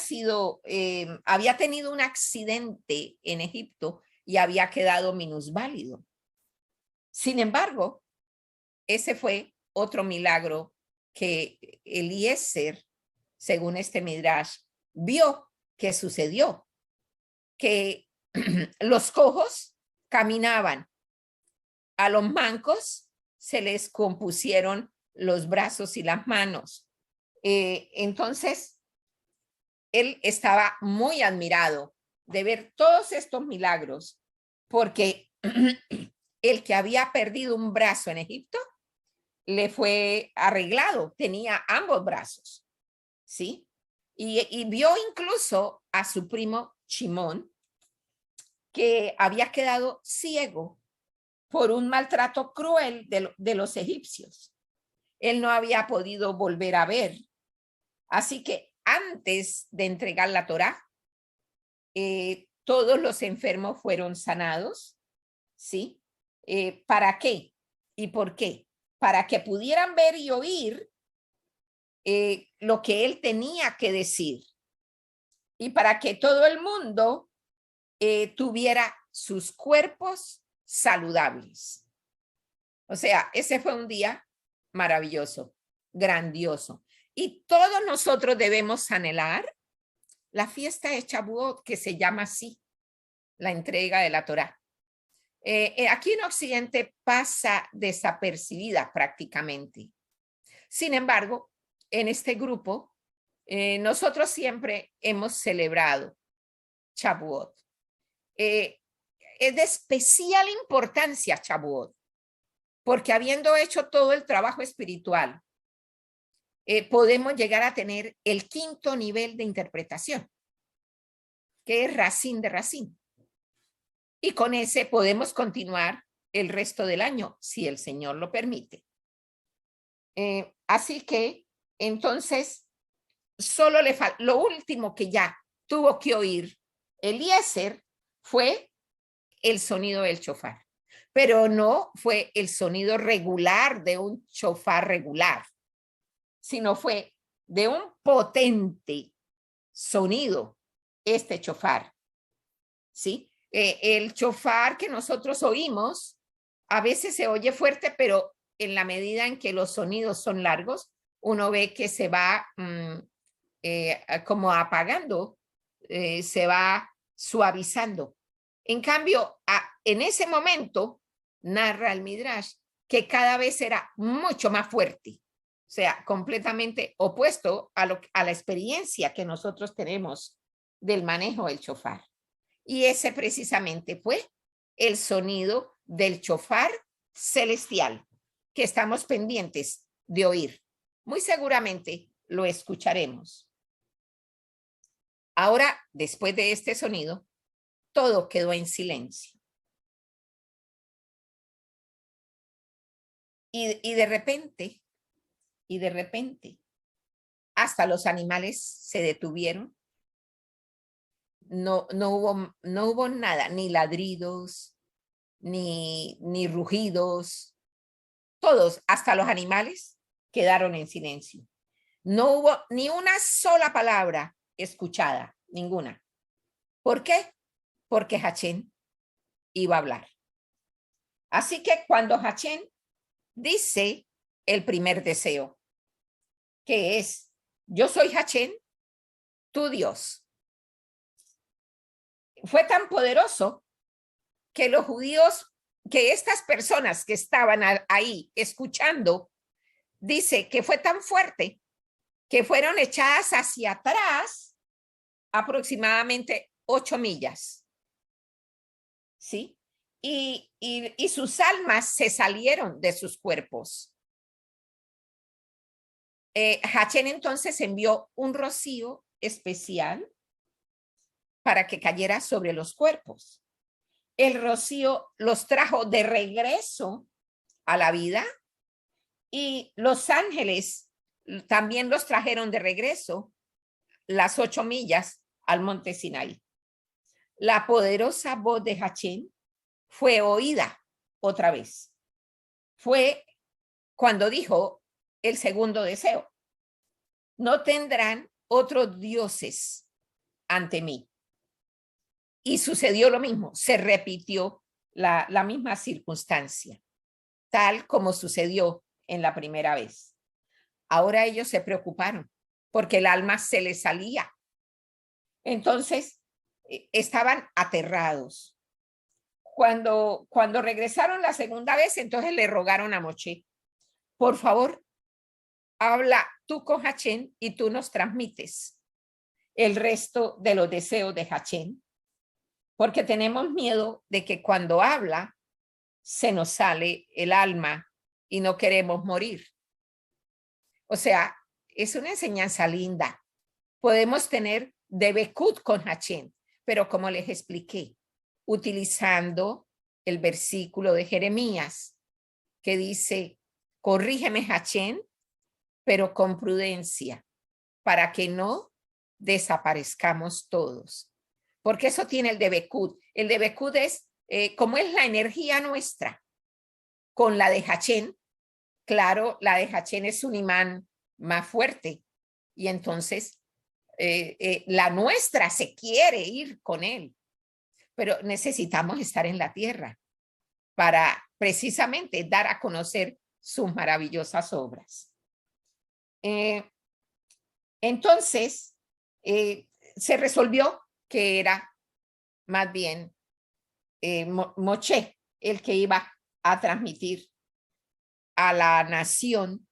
tenido un accidente en Egipto y había quedado minusválido. Sin embargo, ese fue otro milagro que Eliezer, según este Midrash, vio que sucedió, que los cojos caminaban, a los mancos se les compusieron los brazos y las manos. Entonces, él estaba muy admirado de ver todos estos milagros, porque el que había perdido un brazo en Egipto le fue arreglado, tenía ambos brazos, ¿sí? Y vio incluso a su primo Shimón, que había quedado ciego por un maltrato cruel de los egipcios. Él no había podido volver a ver. Así que antes de entregar la Torá, todos los enfermos fueron sanados, ¿sí? ¿Para qué? ¿Y por qué? Para que pudieran ver y oír lo que él tenía que decir. y para que todo el mundo tuviera sus cuerpos saludables. O sea, ese fue un día maravilloso, grandioso. Y todos nosotros debemos anhelar la fiesta de Shavuot, que se llama así, la entrega de la Torá. Aquí en Occidente pasa desapercibida prácticamente. Sin embargo, en este grupo, nosotros siempre hemos celebrado Shavuot. Es de especial importancia Shavuot, porque habiendo hecho todo el trabajo espiritual, podemos llegar a tener el quinto nivel de interpretación, que es Racín de Racín. Y con ese podemos continuar el resto del año, si el Señor lo permite. Así que, entonces, solo le falta, lo último que ya tuvo que oír Eliezer fue el sonido del shofar, pero no fue el sonido regular de un shofar regular, sino fue de un potente sonido, este shofar, ¿sí? El shofar que nosotros oímos a veces se oye fuerte, pero en la medida en que los sonidos son largos, uno ve que se va como apagando, se va suavizando. En cambio, en ese momento, narra el Midrash, que cada vez era mucho más fuerte, o sea, completamente opuesto a la experiencia que nosotros tenemos del manejo del shofar. Y ese precisamente fue el sonido del shofar celestial que estamos pendientes de oír. Muy seguramente lo escucharemos. Ahora, después de este sonido, todo quedó en silencio. Y de repente, hasta los animales se detuvieron. No hubo nada, ni ladridos, ni rugidos. Todos, hasta los animales, quedaron en silencio. No hubo ni una sola palabra escuchada, ninguna. ¿Por qué? Porque Hachén iba a hablar. Así que cuando Hachén dice el primer deseo, que es, yo soy Hachén, tu Dios. Fue tan poderoso que los judíos, que estas personas que estaban ahí escuchando, dice que fue tan fuerte que fueron echadas hacia atrás aproximadamente 8 millas. ¿Sí? Y sus almas se salieron de sus cuerpos. Hachén entonces envió un rocío especial para que cayera sobre los cuerpos. El rocío los trajo de regreso a la vida y los ángeles también los trajeron de regreso las 8 millas al monte Sinaí. La poderosa voz de Hachén fue oída otra vez. Fue cuando dijo el segundo deseo: no tendrán otros dioses ante mí. Y sucedió lo mismo, se repitió la misma circunstancia, tal como sucedió en la primera vez. Ahora ellos se preocuparon porque el alma se les salía. Entonces, estaban aterrados. Cuando regresaron la segunda vez, entonces le rogaron a Moshe, por favor, habla tú con Hachén y tú nos transmites el resto de los deseos de Hachén, porque tenemos miedo de que cuando habla se nos sale el alma y no queremos morir. O sea, es una enseñanza linda. Podemos tener debekut con Hachén, pero como les expliqué, utilizando el versículo de Jeremías que dice, corrígeme Hachén, pero con prudencia, para que no desaparezcamos todos. Porque eso tiene el debekut. El debekut es como es la energía nuestra con la de Hachén. Claro, la de Hachén es un imán más fuerte y entonces La nuestra se quiere ir con él, pero necesitamos estar en la tierra para precisamente dar a conocer sus maravillosas obras. Entonces, se resolvió que era más bien Moshe el que iba a transmitir a la nación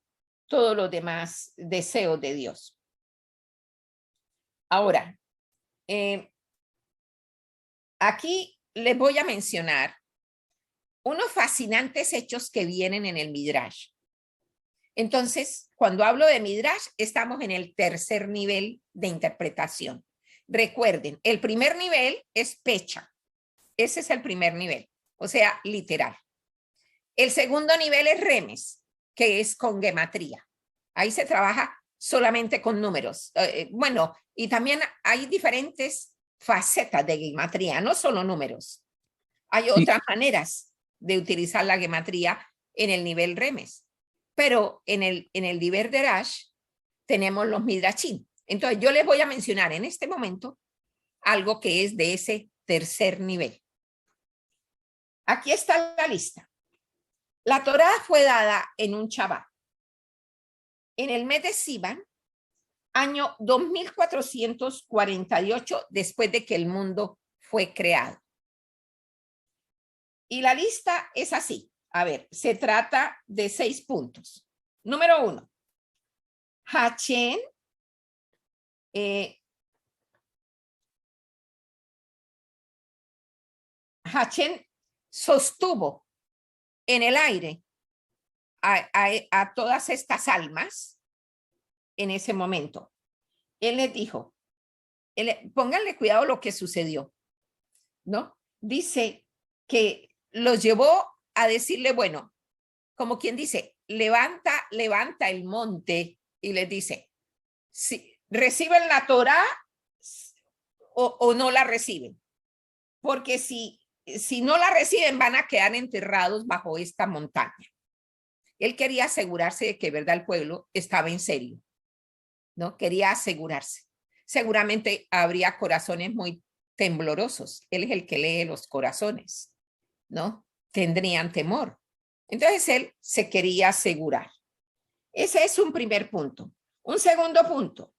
todos los demás deseos de Dios. Ahora, aquí les voy a mencionar unos fascinantes hechos que vienen en el Midrash. Entonces, cuando hablo de Midrash, estamos en el tercer nivel de interpretación. Recuerden, el primer nivel es Pecha. Ese es el primer nivel, o sea, literal. El segundo nivel es Remes, que es con gematría. Ahí se trabaja solamente con números. Bueno, y también hay diferentes facetas de gematría, no solo números. Hay otras maneras de utilizar la gematría en el nivel Remes. Pero en el nivel de Rash tenemos los Midrashim. Entonces, yo les voy a mencionar en este momento algo que es de ese tercer nivel. Aquí está la lista. La Torá fue dada en un Shabbat, en el mes de Sivan, año 2448 después de que el mundo fue creado. Y la lista es así. A ver, se trata de 6 puntos. Número 1. Hashem sostuvo en el aire a todas estas almas en ese momento. Él les dijo, pónganle cuidado lo que sucedió, ¿no? Dice que los llevó a decirle, bueno, como quien dice, levanta el monte, y les dice, si reciben la Torá o no la reciben, porque si no la reciben van a quedar enterrados bajo esta montaña. Él quería asegurarse de que, verdad, el pueblo estaba en serio, ¿no? Quería asegurarse. Seguramente habría corazones muy temblorosos. Él es el que lee los corazones, ¿no? Tendrían temor. Entonces él se quería asegurar. Ese es un primer punto. Un segundo punto.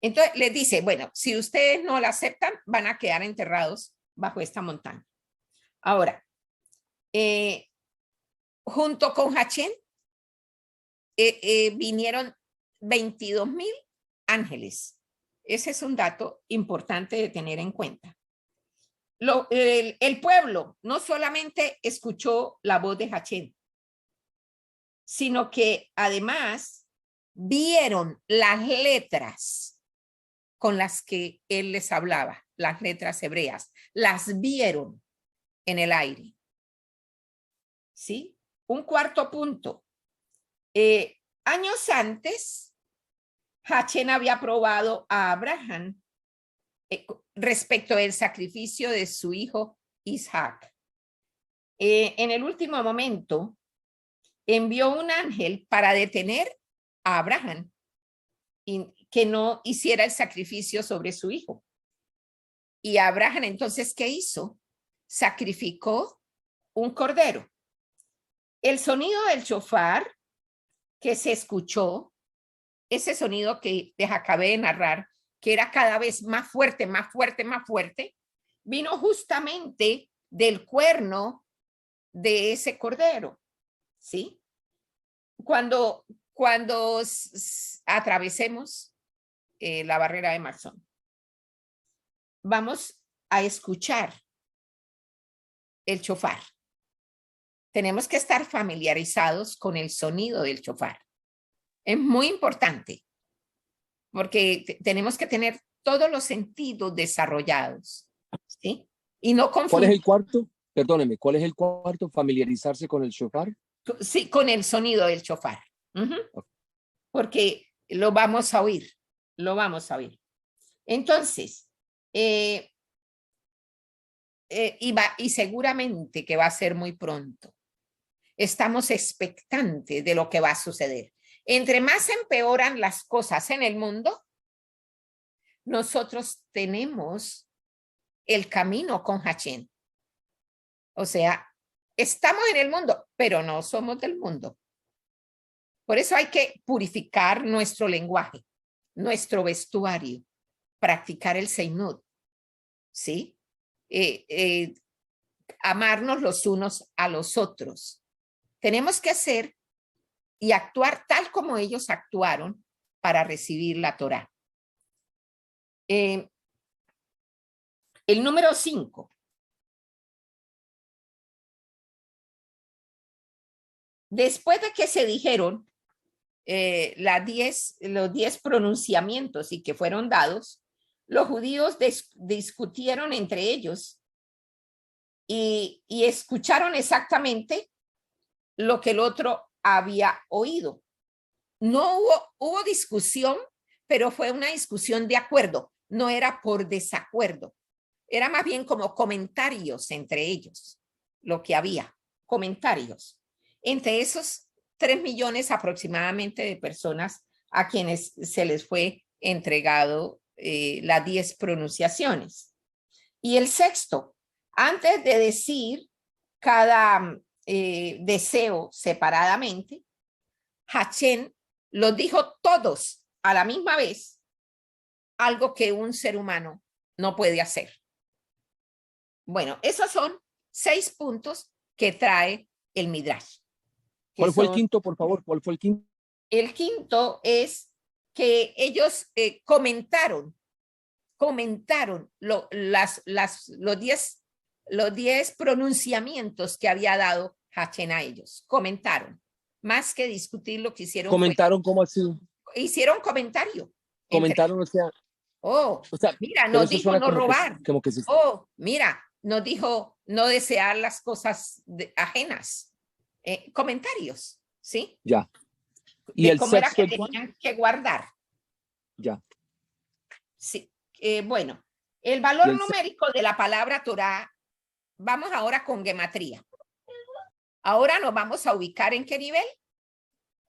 Entonces les dice, bueno, si ustedes no la aceptan, van a quedar enterrados bajo esta montaña. Ahora, junto con Hashem, vinieron 22,000 ángeles. Ese es un dato importante de tener en cuenta. El pueblo no solamente escuchó la voz de Hashem, sino que además vieron las letras con las que él les hablaba, las letras hebreas, las vieron en el aire. ¿Sí? Un cuarto punto. Años antes, Hashem había aprobado a Abraham respecto del sacrificio de su hijo Isaac. En el último momento, envió un ángel para detener a Abraham y que no hiciera el sacrificio sobre su hijo. Y Abraham, entonces, ¿qué hizo? Sacrificó un cordero. El sonido del shofar que se escuchó, ese sonido que les acabé de narrar, que era cada vez más fuerte, más fuerte, más fuerte, vino justamente del cuerno de ese cordero, ¿sí? Cuando atravesemos la barrera de Marzón, vamos a escuchar el shofar. Tenemos que estar familiarizados con el sonido del shofar. Es muy importante porque tenemos que tener todos los sentidos desarrollados, ¿sí? Y no confundir. ¿Cuál es el cuarto? Perdóneme, ¿cuál es el cuarto? Familiarizarse con el shofar. Sí, con el sonido del shofar. Porque lo vamos a oír, Entonces, y seguramente que va a ser muy pronto. Estamos expectantes de lo que va a suceder. Entre más empeoran las cosas en el mundo, nosotros tenemos el camino con Hashem. O sea, estamos en el mundo, pero no somos del mundo. Por eso hay que purificar nuestro lenguaje, nuestro vestuario, practicar el Seinud, ¿sí? Amarnos los unos a los otros. Tenemos que hacer y actuar tal como ellos actuaron para recibir la Torá. El número 5. Después de que se dijeron los 10 pronunciamientos y que fueron dados, los judíos discutieron entre ellos y escucharon exactamente lo que el otro había oído. No hubo discusión, pero fue una discusión de acuerdo, no era por desacuerdo, era más bien como comentarios entre ellos, lo que había, comentarios. Entre esos 3 millones aproximadamente de personas a quienes se les fue entregado las 10 pronunciaciones. Y el sexto, antes de decir cada deseo separadamente, Hashem los dijo todos a la misma vez, algo que un ser humano no puede hacer. Bueno, esos son 6 puntos que trae el Midrash. ¿Cuál fue el quinto, por favor? ¿Cuál fue el quinto? El quinto es que ellos comentaron los 10 pronunciamientos que había dado Hashem a ellos. Comentaron. Más que discutir lo que hicieron. ¿Comentaron cómo así? Hicieron comentario. Comentaron, o sea, mira, nos dijo no robar. Como que sí. Mira, nos dijo no desear las cosas ajenas. Comentarios, ¿sí? Ya. ¿Y el cómo sexto era que tenían que guardar? Ya. Sí. Bueno, el valor numérico de la palabra Torah, vamos ahora con gematría. Ahora nos vamos a ubicar ¿en qué nivel?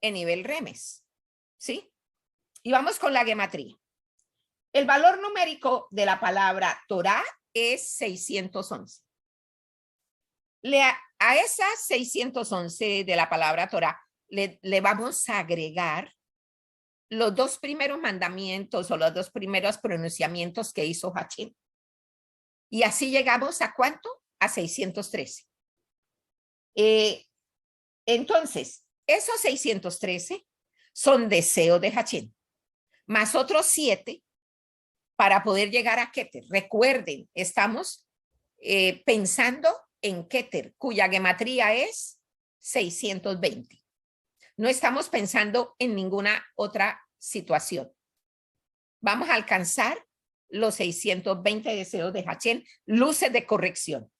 En nivel remes, ¿sí? Y vamos con la gematría. El valor numérico de la palabra Torah es 611. A esas 611 de la palabra Torah le vamos a agregar los 2 primeros mandamientos o los 2 primeros pronunciamientos que hizo Hashem. Y así llegamos ¿a cuánto? A 613. Entonces, esos 613 son deseos de Hashem, más otros 7 para poder llegar a Keter. Recuerden, estamos pensando en Keter, cuya gematría es 620. No estamos pensando en ninguna otra situación. Vamos a alcanzar los 620 deseos de Hashem, luces de corrección.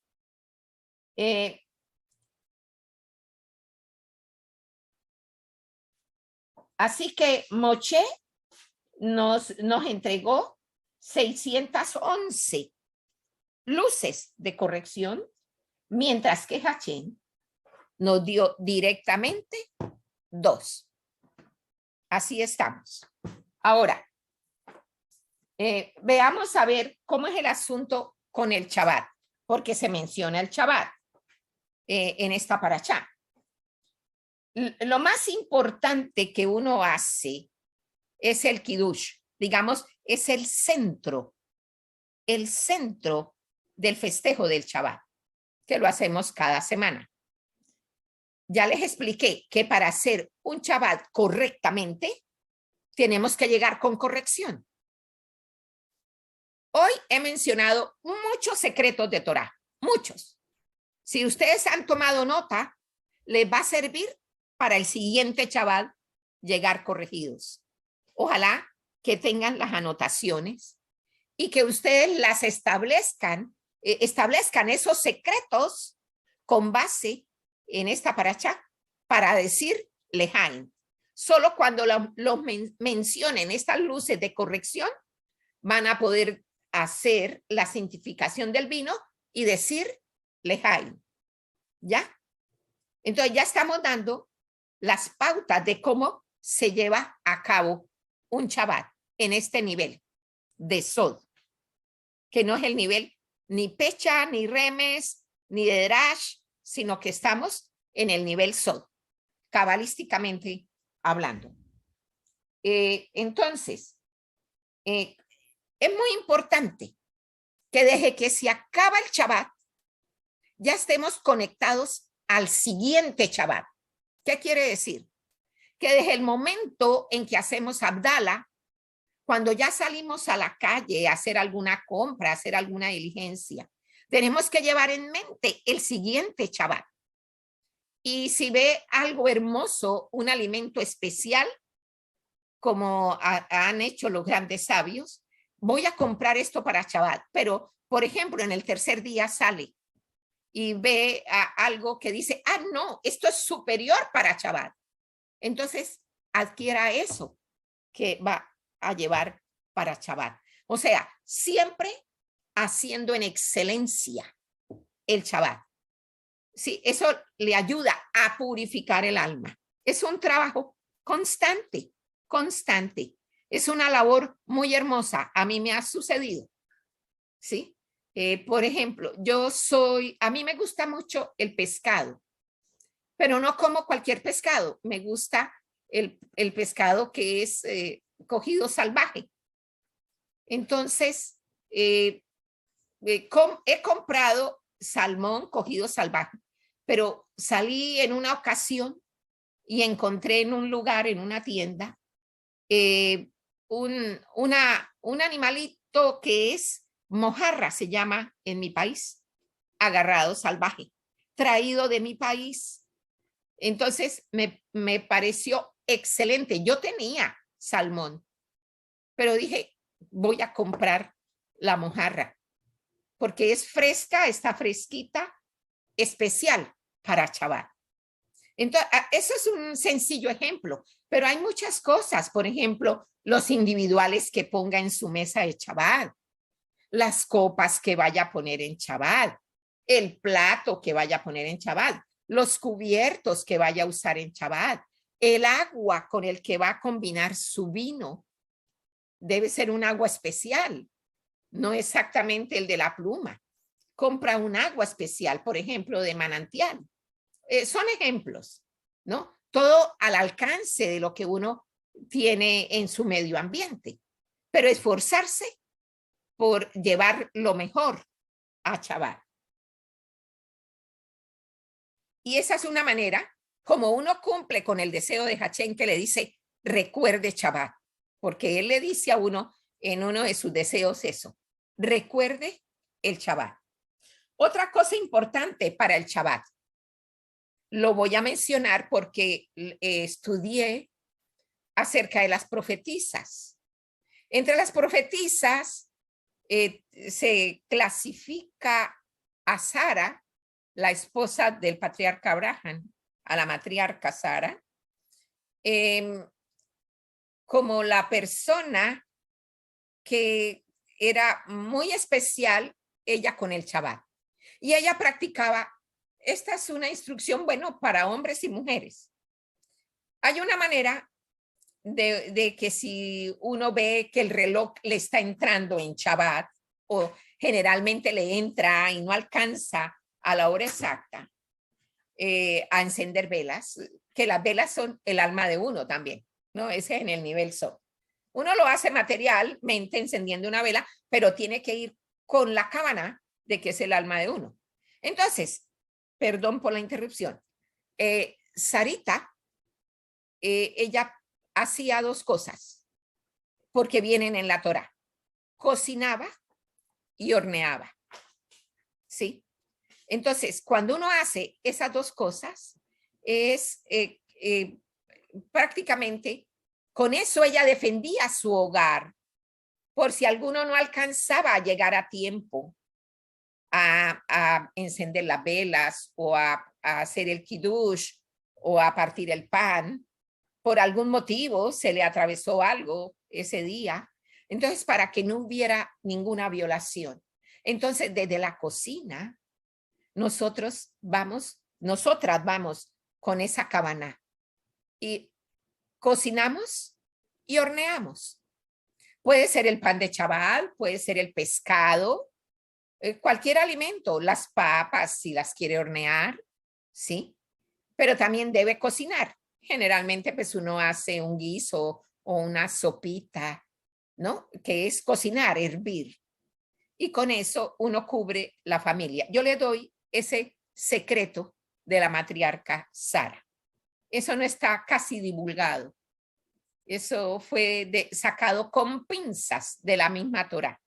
Así que Moshe nos entregó 611 luces de corrección, mientras que Hashem nos dio directamente 2. Así estamos. Ahora, veamos a ver cómo es el asunto con el Shabbat, porque se menciona el Shabbat en esta parashá. Lo más importante que uno hace es el Kiddush, digamos, es el centro del festejo del Shabbat, que lo hacemos cada semana. Ya les expliqué que para hacer un Shabbat correctamente, tenemos que llegar con corrección. Hoy he mencionado muchos secretos de Torah, muchos. Si ustedes han tomado nota, les va a servir para el siguiente Shabbat llegar corregidos. Ojalá que tengan las anotaciones y que ustedes las establezcan esos secretos con base en esta parashá para decir Lejaim. Solo cuando los mencionen estas luces de corrección van a poder hacer la santificación del vino y decir Lejaim. ¿Ya? Entonces ya estamos dando las pautas de cómo se lleva a cabo un Shabbat en este nivel. de Sod, que no es el nivel ni Pecha, ni Remes, ni de Drash, sino que estamos en el nivel Sod, cabalísticamente hablando. Entonces, es muy importante que desde que se acaba el Shabbat, ya estemos conectados al siguiente Shabbat. ¿Qué quiere decir? Que desde el momento en que hacemos Abdala, cuando ya salimos a la calle a hacer alguna compra, a hacer alguna diligencia, tenemos que llevar en mente el siguiente Shabbat. Y si ve algo hermoso, un alimento especial, como han hecho los grandes sabios, voy a comprar esto para Shabbat. Pero, por ejemplo, en el tercer día sale y ve algo que dice, no, esto es superior para Shabbat. Entonces, adquiera eso que va a llevar para Shabbat. O sea, siempre haciendo en excelencia el Shabbat. Sí, eso le ayuda a purificar el alma. Es un trabajo constante, constante. Es una labor muy hermosa. A mí me ha sucedido. ¿Sí? Por ejemplo, a mí me gusta mucho el pescado, pero no como cualquier pescado. Me gusta el pescado que es cogido salvaje. Entonces, he comprado salmón cogido salvaje, pero salí en una ocasión y encontré en un lugar, en una tienda, un animalito que es mojarra, se llama en mi país, agarrado salvaje, traído de mi país. Entonces me pareció excelente. Yo tenía salmón, pero dije, voy a comprar la mojarra porque es fresca, está fresquita, especial para Shabbat. Entonces, eso es un sencillo ejemplo, pero hay muchas cosas. Por ejemplo, los individuales que ponga en su mesa de Shabbat, las copas que vaya a poner en Shabbat, el plato que vaya a poner en Shabbat, los cubiertos que vaya a usar en Shabbat, el agua con el que va a combinar su vino. Debe ser un agua especial, no exactamente el de la pluma. Compra un agua especial, por ejemplo, de manantial. Son ejemplos, ¿no? Todo al alcance de lo que uno tiene en su medio ambiente, pero esforzarse por llevar lo mejor a Shabbat. Y esa es una manera como uno cumple con el deseo de Hachén que le dice, recuerde Shabbat, porque él le dice a uno en uno de sus deseos eso, recuerde el Shabbat. Otra cosa importante para el Shabbat, lo voy a mencionar porque estudié acerca de las profetisas. Entre las profetisas se clasifica a Sara, la esposa del patriarca Abraham, a la matriarca Sara, como la persona que era muy especial, ella con el Shabbat. Y ella practicaba, esta es una instrucción, bueno, para hombres y mujeres. Hay una manera de que si uno ve que el reloj le está entrando en Shabbat, o generalmente le entra y no alcanza a la hora exacta a encender velas, que las velas son el alma de uno también, ¿no? Ese es en el nivel Sod. Uno lo hace materialmente encendiendo una vela, pero tiene que ir con la cábana de que es el alma de uno. Entonces, perdón por la interrupción, Sarita, ella hacía dos cosas, porque vienen en la Torá. Cocinaba y horneaba, ¿sí? Entonces, cuando uno hace esas dos cosas, es prácticamente, con eso ella defendía su hogar, por si alguno no alcanzaba a llegar a tiempo a encender las velas o a hacer el kiddush o a partir el pan, por algún motivo se le atravesó algo ese día. Entonces, para que no hubiera ninguna violación. Entonces, desde la cocina, nosotras vamos con esa cabana y cocinamos y horneamos. Puede ser el pan de chabal, puede ser el pescado, cualquier alimento, las papas si las quiere hornear, ¿sí? Pero también debe cocinar. Generalmente pues uno hace un guiso o una sopita, ¿no? Que es cocinar, hervir. Y con eso uno cubre la familia. Yo le doy ese secreto de la matriarca Sara. Eso no está casi divulgado. Eso fue sacado con pinzas de la misma Torá.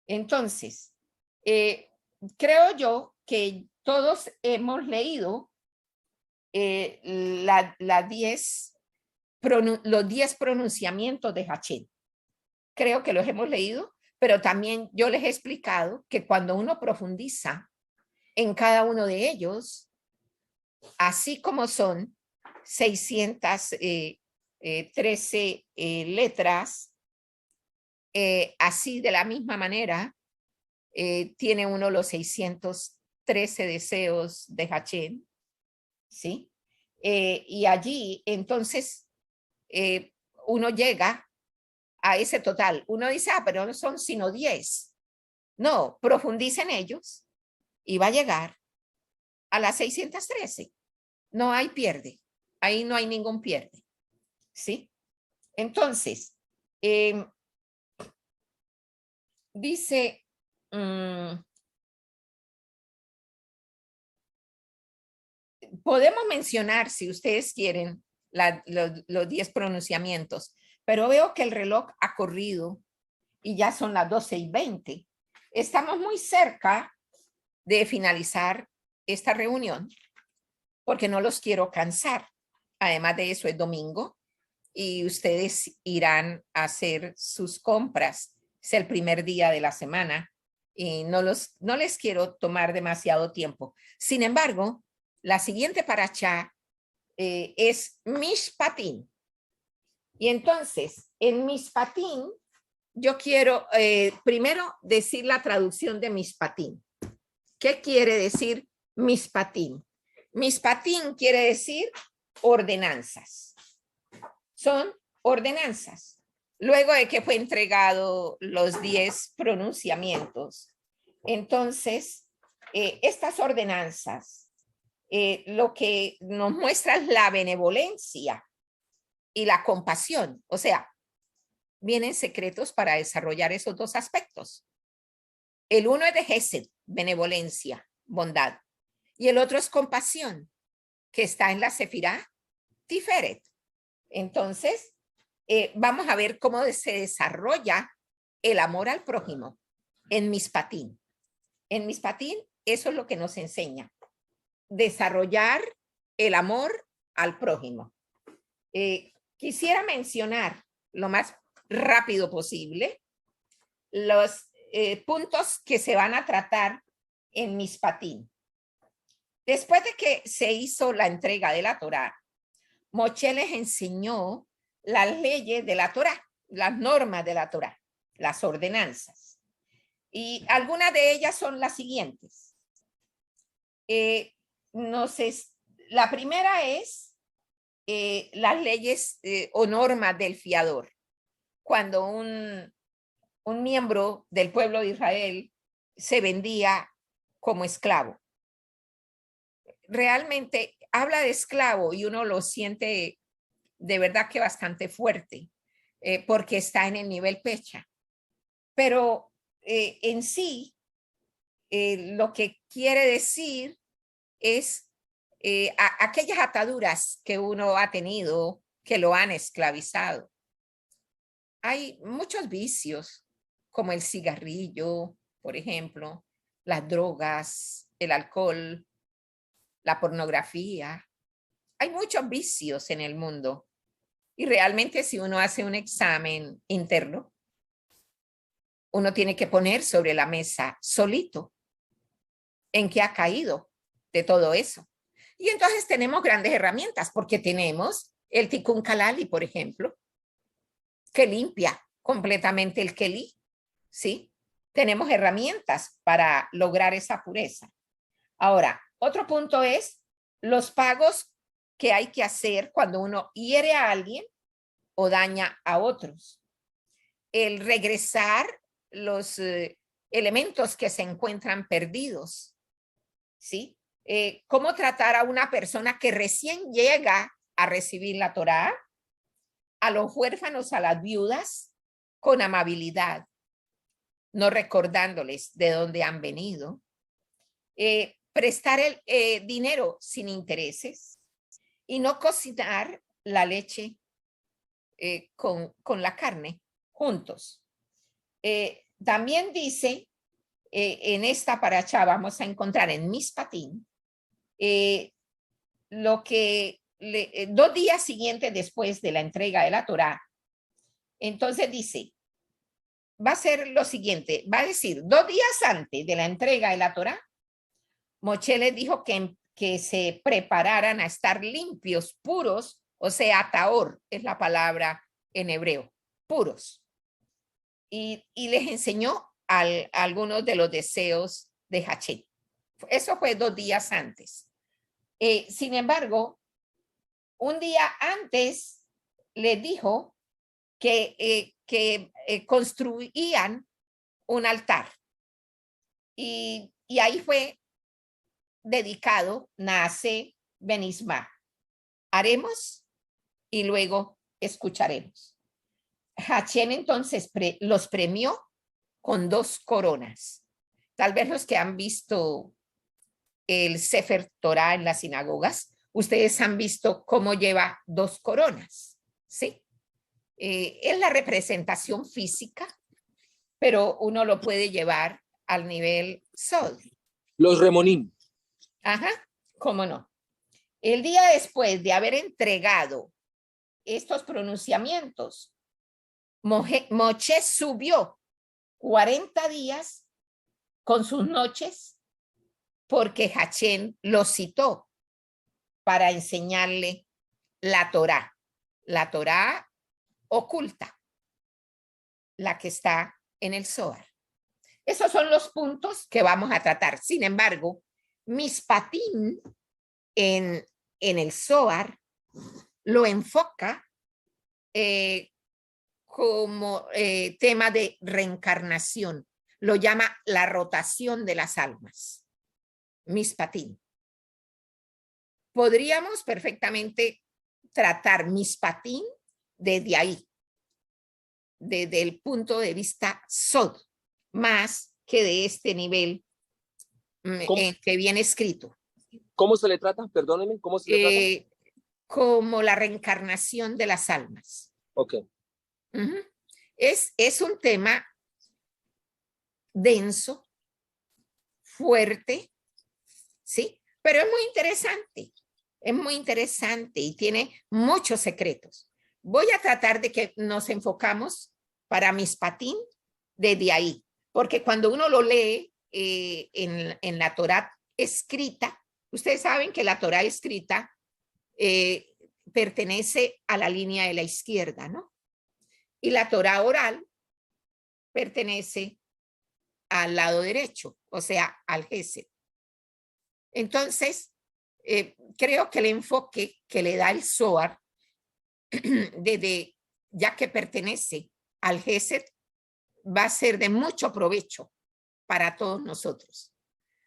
Entonces, creo yo que todos hemos leído los 10 pronunciamientos de Hachén. Creo que los hemos leído, pero también yo les he explicado que cuando uno profundiza en cada uno de ellos, así como son 613 letras, así de la misma manera, tiene uno los 613 deseos de Hachén, ¿sí? Y allí, entonces, uno llega a ese total. Uno dice, pero no son sino 10. No, profundice en ellos y va a llegar a las 613. No hay pierde. Ahí no hay ningún pierde. ¿Sí? Entonces, dice, podemos mencionar, si ustedes quieren, los 10 pronunciamientos, pero veo que el reloj ha corrido y ya son las 12:20. Estamos muy cerca de finalizar esta reunión porque no los quiero cansar. Además de eso, es domingo y ustedes irán a hacer sus compras. Es el primer día de la semana y no les quiero tomar demasiado tiempo. Sin embargo, la siguiente paracha es Mishpatim. Y entonces, en Mishpatim, yo quiero primero decir la traducción de Mishpatim. ¿Qué quiere decir Mishpatim? Mishpatim quiere decir ordenanzas. Son ordenanzas. Luego de que fue entregado los 10 pronunciamientos, entonces, estas ordenanzas lo que nos muestra es la benevolencia y la compasión. O sea, vienen secretos para desarrollar esos dos aspectos. El uno es de Gesed, benevolencia, bondad, y el otro es compasión, que está en la Sefirá Tiferet. Entonces, vamos a ver cómo se desarrolla el amor al prójimo en Mishpatim. En Mishpatim, eso es lo que nos enseña. Desarrollar el amor al prójimo. Quisiera mencionar lo más rápido posible los puntos que se van a tratar en Mishpatim. Después de que se hizo la entrega de la Torá, Moshe les enseñó las leyes de la Torá, las normas de la Torá, las ordenanzas. Y algunas de ellas son las siguientes. La primera es las leyes o normas del fiador. Cuando un miembro del pueblo de Israel se vendía como esclavo. Realmente habla de esclavo y uno lo siente de verdad que bastante fuerte porque está en el nivel pecha. Pero en sí, lo que quiere decir es aquellas ataduras que uno ha tenido que lo han esclavizado. Hay muchos vicios, como el cigarrillo, por ejemplo, las drogas, el alcohol, la pornografía. Hay muchos vicios en el mundo. Y realmente si uno hace un examen interno, uno tiene que poner sobre la mesa solito en qué ha caído de todo eso. Y entonces tenemos grandes herramientas porque tenemos el Tikkun Kalali, por ejemplo, que limpia completamente el Kelí, ¿sí? Tenemos herramientas para lograr esa pureza. Ahora, otro punto es los pagos que hay que hacer cuando uno hiere a alguien o daña a otros. el regresar los elementos que se encuentran perdidos, ¿sí? Cómo tratar a una persona que recién llega a recibir la Torá, a los huérfanos, a las viudas, con amabilidad, no recordándoles de dónde han venido, prestar el dinero sin intereses y no cocinar la leche con la carne juntos. También dice, en esta paracha vamos a encontrar en Mishpatim, lo que 2 días siguientes después de la entrega de la Torá. Entonces dice, va a ser lo siguiente, va a decir 2 días antes de la entrega de la Torá, Moshe les dijo que se prepararan a estar limpios, puros, o sea, taor es la palabra en hebreo, puros. Y les enseñó algunos de los deseos de Hachén. Eso fue 2 días antes. Sin embargo, un día antes les dijo que construían un altar. Y ahí fue dedicado Naase Benisma. Haremos y luego escucharemos. Hachén entonces los premió con 2 coronas. Tal vez los que han visto el Sefer Torah en las sinagogas, ustedes han visto cómo lleva 2 coronas, ¿sí? Es la representación física, pero uno lo puede llevar al nivel Sod. Los remonim. Ajá, cómo no. El día después de haber entregado estos pronunciamientos, Moshe subió 40 días con sus noches porque Hachén lo citó para enseñarle la Torá oculta, la que está en el Zohar. Esos son los puntos que vamos a tratar. Sin embargo, Mishpatim en el Zohar lo enfoca como tema de reencarnación. Lo llama la rotación de las almas. Mishpatim. Podríamos perfectamente tratar Mishpatim desde ahí, desde el punto de vista Sod, más que de este nivel que viene escrito. ¿Cómo se le trata? Perdóneme, ¿cómo se le trata? Como la reencarnación de las almas. Ok. Es un tema denso, fuerte, ¿sí? Pero es muy interesante y tiene muchos secretos. Voy a tratar de que nos enfocamos para Mishpatim desde ahí, porque cuando uno lo lee en la Torá escrita, ustedes saben que la Torá escrita pertenece a la línea de la izquierda, ¿no? Y la Torá oral pertenece al lado derecho, o sea, al Gesed. Entonces, creo que el enfoque que le da el Zohar, ya que pertenece al Gesed, va a ser de mucho provecho para todos nosotros,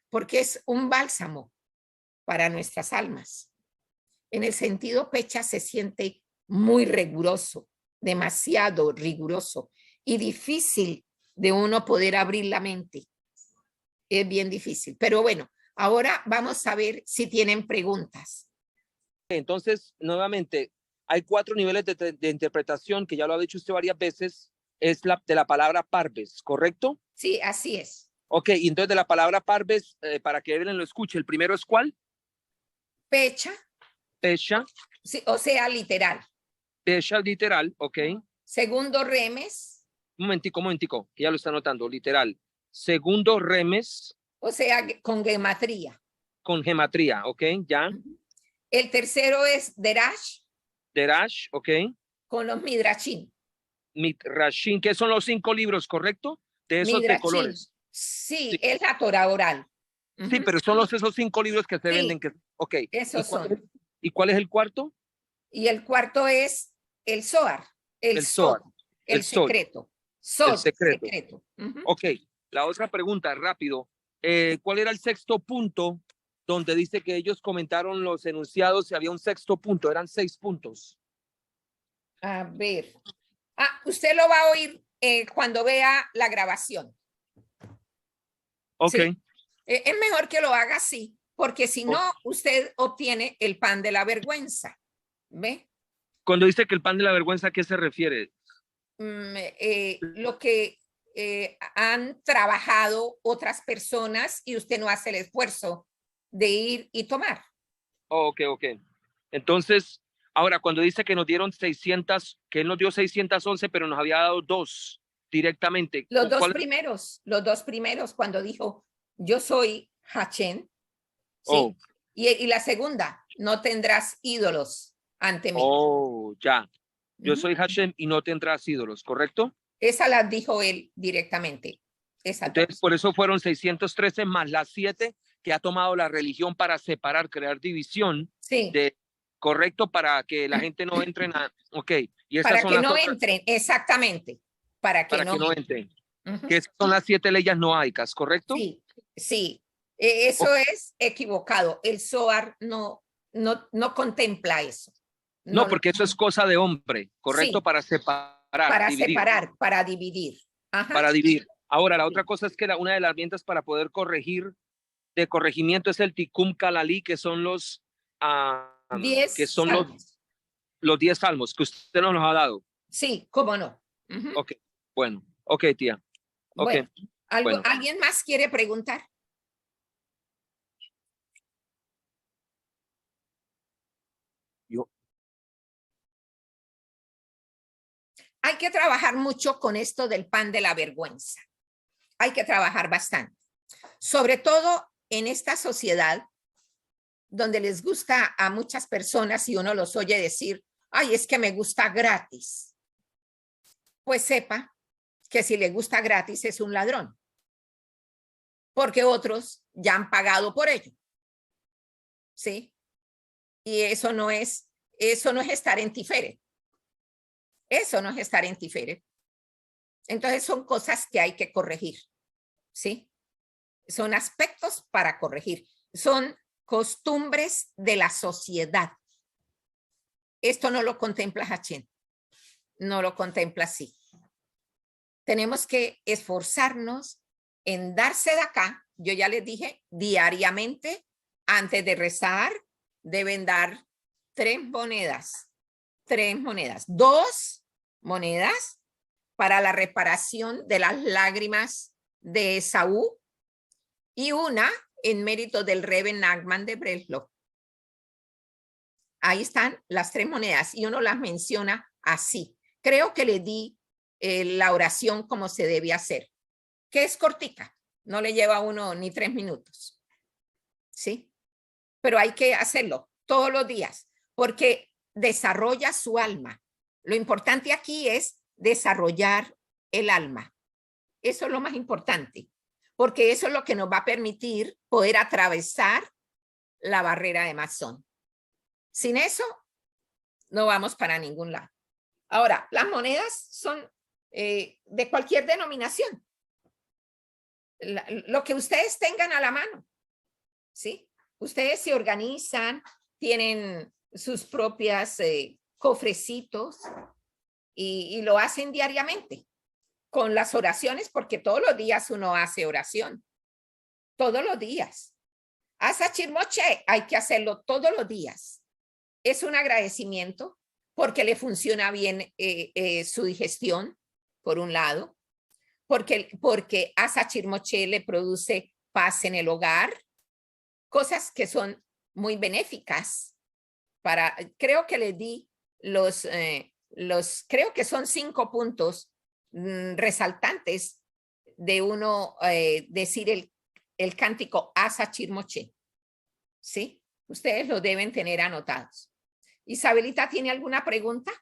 porque es un bálsamo para nuestras almas. En el sentido Pecha se siente muy riguroso, demasiado riguroso y difícil de uno poder abrir la mente. Es bien difícil, pero bueno, ahora vamos a ver si tienen preguntas. Entonces, nuevamente, hay 4 niveles de interpretación que ya lo ha dicho usted varias veces, es de la palabra parves, ¿correcto? Sí, así es. Ok, y entonces de la palabra parves, para que Evelyn lo escuche, ¿el primero es cuál? Pecha. Pesha. Sí, o sea, literal. Pesha literal, ok. Segundo, remes. Un momentico, que ya lo está notando, literal. Segundo, remes. O sea, con gematría. Con gematría, ok, ya. El tercero es derash. Derash, ok. Con los midrashim. Midrashim, que son los 5 libros, ¿correcto? De esos midrashim. de colores. Sí, es la Torah oral. Sí, pero son esos 5 libros que se venden. Ok. Esos son. ¿Y cuál es el cuarto? Y el cuarto es el Zohar, el Zohar, el secreto. Sod, secreto. secreto. Ok, la otra pregunta, rápido. ¿Cuál era el sexto punto donde dice que ellos comentaron los enunciados y había un sexto punto? Eran 6 puntos. A ver. Usted lo va a oír cuando vea la grabación. Ok. ¿Sí? Es mejor que lo haga así, porque si no, usted obtiene el pan de la vergüenza. ¿Ve? Cuando dice que el pan de la vergüenza, ¿a qué se refiere? Lo que han trabajado otras personas y usted no hace el esfuerzo de ir y tomar. Ok. Entonces, ahora, cuando dice que nos dieron 600, que él nos dio 611, pero nos había dado 2 directamente. Los dos primeros, cuando dijo, yo soy Hachén, ¿sí? Y la segunda, no tendrás ídolos ante mí. Ya. Yo soy Hashem y no tendrás ídolos, ¿correcto? Esa la dijo él directamente. Entonces, por eso fueron 613 más las 7 que ha tomado la religión para separar, crear división. Sí. Correcto, para que la gente no entre en... Ok. Y esas para son que las no otras, entren, exactamente. Para que no entren. Que esas son las 7 leyes noaicas, ¿correcto? Sí. Eso es equivocado. El Zohar no contempla eso. No, porque eso es cosa de hombre, ¿correcto? Sí. Para separar. Para dividir. separar, para dividir. Ajá. Para dividir. Ahora, la otra cosa es que una de las herramientas para poder corregir, de corregimiento, es el Tikkun Kalalí, que son los 10 que son salmos. los 10 salmos que usted nos ha dado. Sí, cómo no. Ok, bueno. Ok, tía. Okay. Bueno, ¿alguien más quiere preguntar? Yo. Hay que trabajar mucho con esto del pan de la vergüenza. Hay que trabajar bastante. Sobre todo en esta sociedad donde les gusta a muchas personas y uno los oye decir, ay, es que me gusta gratis. Pues sepa que si le gusta gratis es un ladrón, porque otros ya han pagado por ello. ¿Sí? Y eso no es estar en Tiferet. Eso no es estar en Tiferet. Entonces son cosas que hay que corregir. ¿Sí? Son aspectos para corregir. Son costumbres de la sociedad. Esto no lo contempla Hachén. No lo contempla así. Tenemos que esforzarnos en darse de acá. Yo ya les dije, diariamente, antes de rezar, deben dar 3 monedas. 3 monedas. 2 monedas para la reparación de las lágrimas de Esaú y una en mérito del Rebbe Nachman de Breslov. Ahí están las 3 monedas y uno las menciona así. Creo que le di la oración como se debe hacer, que es cortica, no le lleva a uno ni 3 minutos. ¿Sí? Pero hay que hacerlo todos los días porque desarrolla su alma. Lo importante aquí es desarrollar el alma. Eso es lo más importante, porque eso es lo que nos va a permitir poder atravesar la barrera de Masón. Sin eso, no vamos para ningún lado. Ahora, las monedas son de cualquier denominación. Lo que ustedes tengan a la mano, ¿sí? Ustedes se organizan, tienen sus propias cofrecitos y lo hacen diariamente con las oraciones, porque todos los días uno hace oración. Todos los días. Asa Chirmoche, hay que hacerlo todos los días. Es un agradecimiento porque le funciona bien su digestión, por un lado, porque Asa Chirmoche le produce paz en el hogar, cosas que son muy benéficas para, creo que le di creo que son 5 puntos resaltantes de uno decir el cántico Asa Chirmoche. ¿Sí? Ustedes lo deben tener anotados. Isabelita, ¿tiene alguna pregunta?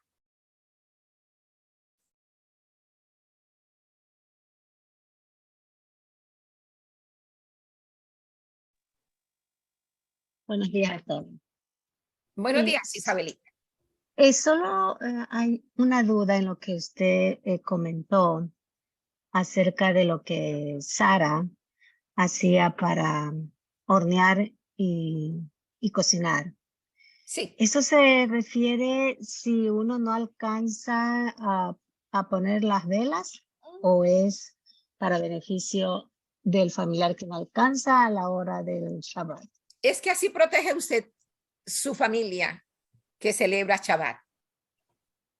Buenos días a todos. Buenos días, Isabelita. Solo hay una duda en lo que usted comentó. acerca de lo que Sara hacía para hornear y cocinar. Sí, ¿Eso se refiere si uno no alcanza a poner las velas o es para beneficio del familiar que no alcanza a la hora del Shabbat? es que así protege usted su familia que celebra Shabbat.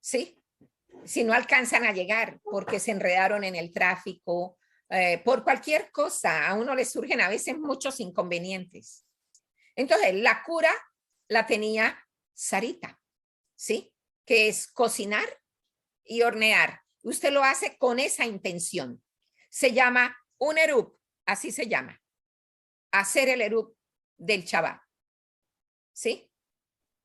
¿Sí? Si no alcanzan a llegar porque se enredaron en el tráfico, por cualquier cosa, a uno le surgen a veces muchos inconvenientes. Entonces, la cura la tenía Sarita, ¿sí? Que es cocinar y hornear. Usted lo hace con esa intención. Se llama un erup, así se llama. Hacer el erup del Shabbat, ¿sí?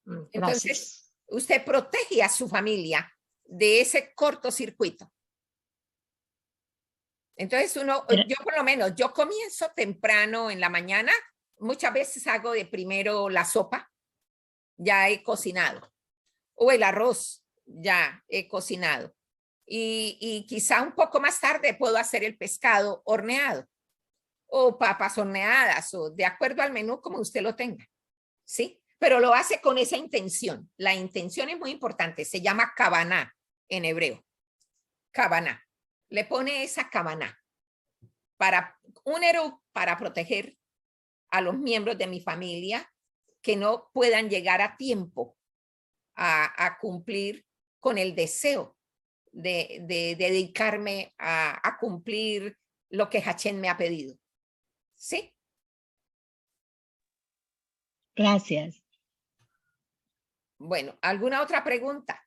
Gracias. Entonces, usted protege a su familia de ese cortocircuito. Entonces yo por lo menos, yo comienzo temprano en la mañana, muchas veces hago de primero la sopa, ya he cocinado, o el arroz, ya he cocinado. Y quizá un poco más tarde puedo hacer el pescado horneado, o papas horneadas, o de acuerdo al menú como usted lo tenga, ¿sí? Pero lo hace con esa intención. La intención es muy importante, se llama kavaná en hebreo. Kavaná. Le pone esa kavaná para un erup para proteger a los miembros de mi familia que no puedan llegar a tiempo a cumplir con el deseo de dedicarme a cumplir lo que Hachén me ha pedido. ¿Sí? Gracias. Bueno, ¿alguna otra pregunta?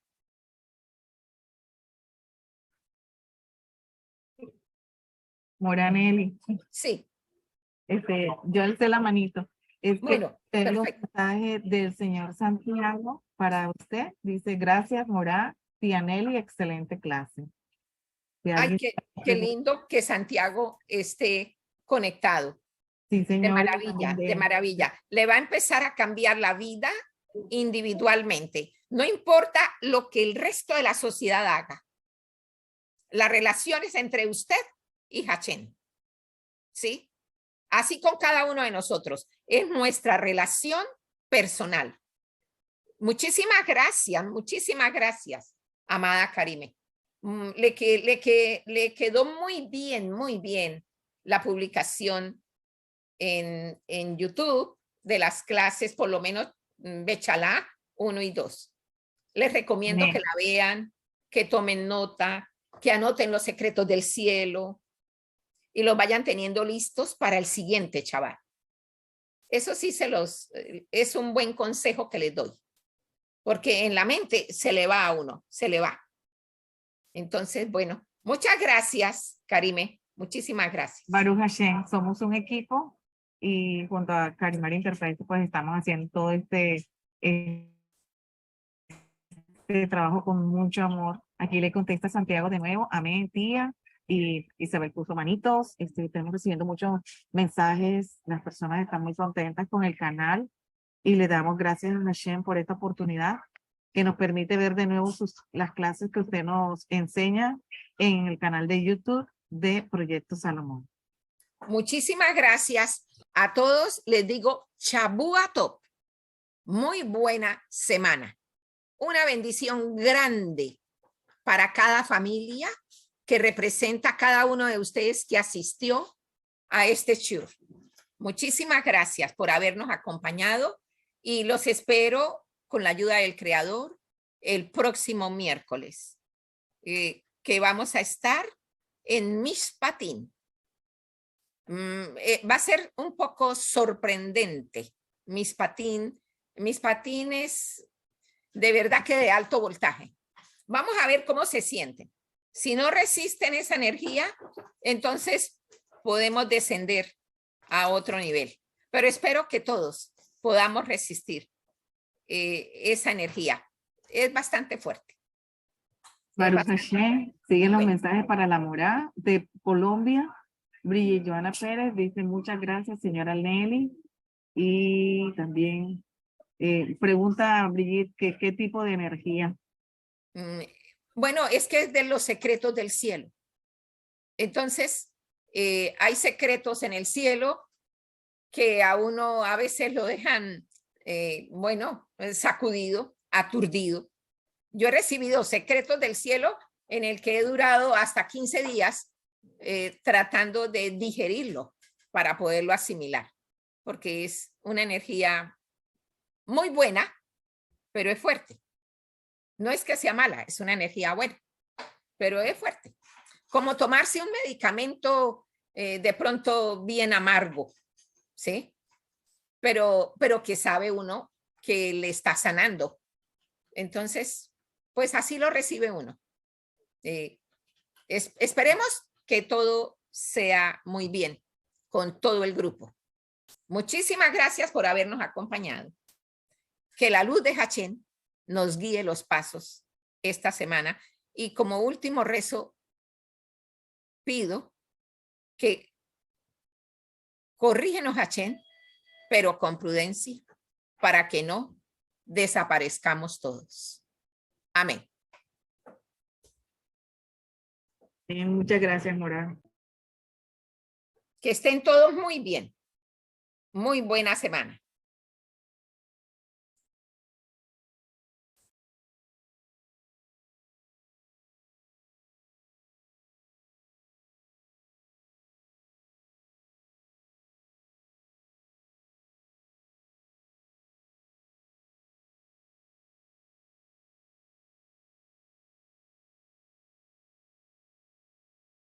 Moranelli, Sí. yo alcé la manito. Bueno, Tengo un perfecto. mensaje del señor Santiago para usted. Dice, gracias, Morá, Tianelli, excelente clase. Si Ay, alguien- qué lindo que Santiago esté conectado. Sí, De señor. maravilla, de maravilla. Le va a empezar a cambiar la vida individualmente. No importa lo que el resto de la sociedad haga. Las relaciones entre usted y Hachén. ¿Sí? Así con cada uno de nosotros. Es nuestra relación personal. Muchísimas gracias, amada Karime. Le quedó muy bien la publicación en YouTube de las clases, por lo menos Bechalá 1 y 2. Les recomiendo Bien. que la vean, que tomen nota, que anoten los secretos del cielo y los vayan teniendo listos para el siguiente Shabbat. Eso sí es un buen consejo que les doy, porque en la mente se le va a uno, se le va. Entonces, bueno, muchas gracias, Karime. Muchísimas gracias. Baruch Hashem, somos un equipo y junto a Karimar Interprete pues estamos haciendo todo este trabajo con mucho amor. Aquí le contesta Santiago de nuevo, amén, tía, y Isabel puso manitos. Estamos recibiendo muchos mensajes, las personas están muy contentas con el canal y le damos gracias a Hashem por esta oportunidad que nos permite ver de nuevo las clases que usted nos enseña en el canal de YouTube de Proyecto Salomón. Muchísimas gracias a todos. Les digo Shabua Top. Muy buena semana. Una bendición grande para cada familia que representa a cada uno de ustedes que asistió a este shiur. Muchísimas gracias por habernos acompañado y los espero con la ayuda del Creador el próximo miércoles, que vamos a estar en Mishpatim. Va a ser un poco sorprendente. Mishpatim es de verdad que de alto voltaje. Vamos a ver cómo se sienten. Si no resisten esa energía, entonces podemos descender a otro nivel. Pero espero que todos podamos resistir esa energía. Es bastante fuerte. Baruch Hashem, siguen los Bueno. mensajes para la Morá de Colombia. Brigitte Joana Pérez dice muchas gracias, señora Nelly. Y también pregunta a Brigitte qué tipo de energía. Bueno, es que es de los secretos del cielo. Entonces, hay secretos en el cielo que a uno a veces lo dejan, sacudido, aturdido. Yo he recibido secretos del cielo en el que he durado hasta 15 días tratando de digerirlo para poderlo asimilar, porque es una energía muy buena, pero es fuerte. No es que sea mala, es una energía buena, pero es fuerte. Como tomarse un medicamento de pronto bien amargo, ¿sí? Pero que sabe uno que le está sanando. Entonces, pues así lo recibe uno. Esperemos que todo sea muy bien con todo el grupo. Muchísimas gracias por habernos acompañado. Que la luz de Hachén nos guíe los pasos esta semana. Y como último rezo, pido que corrígenos Hachén, pero con prudencia, para que no desaparezcamos todos. Amén. Muchas gracias, Mora. Que estén todos muy bien. Muy buena semana.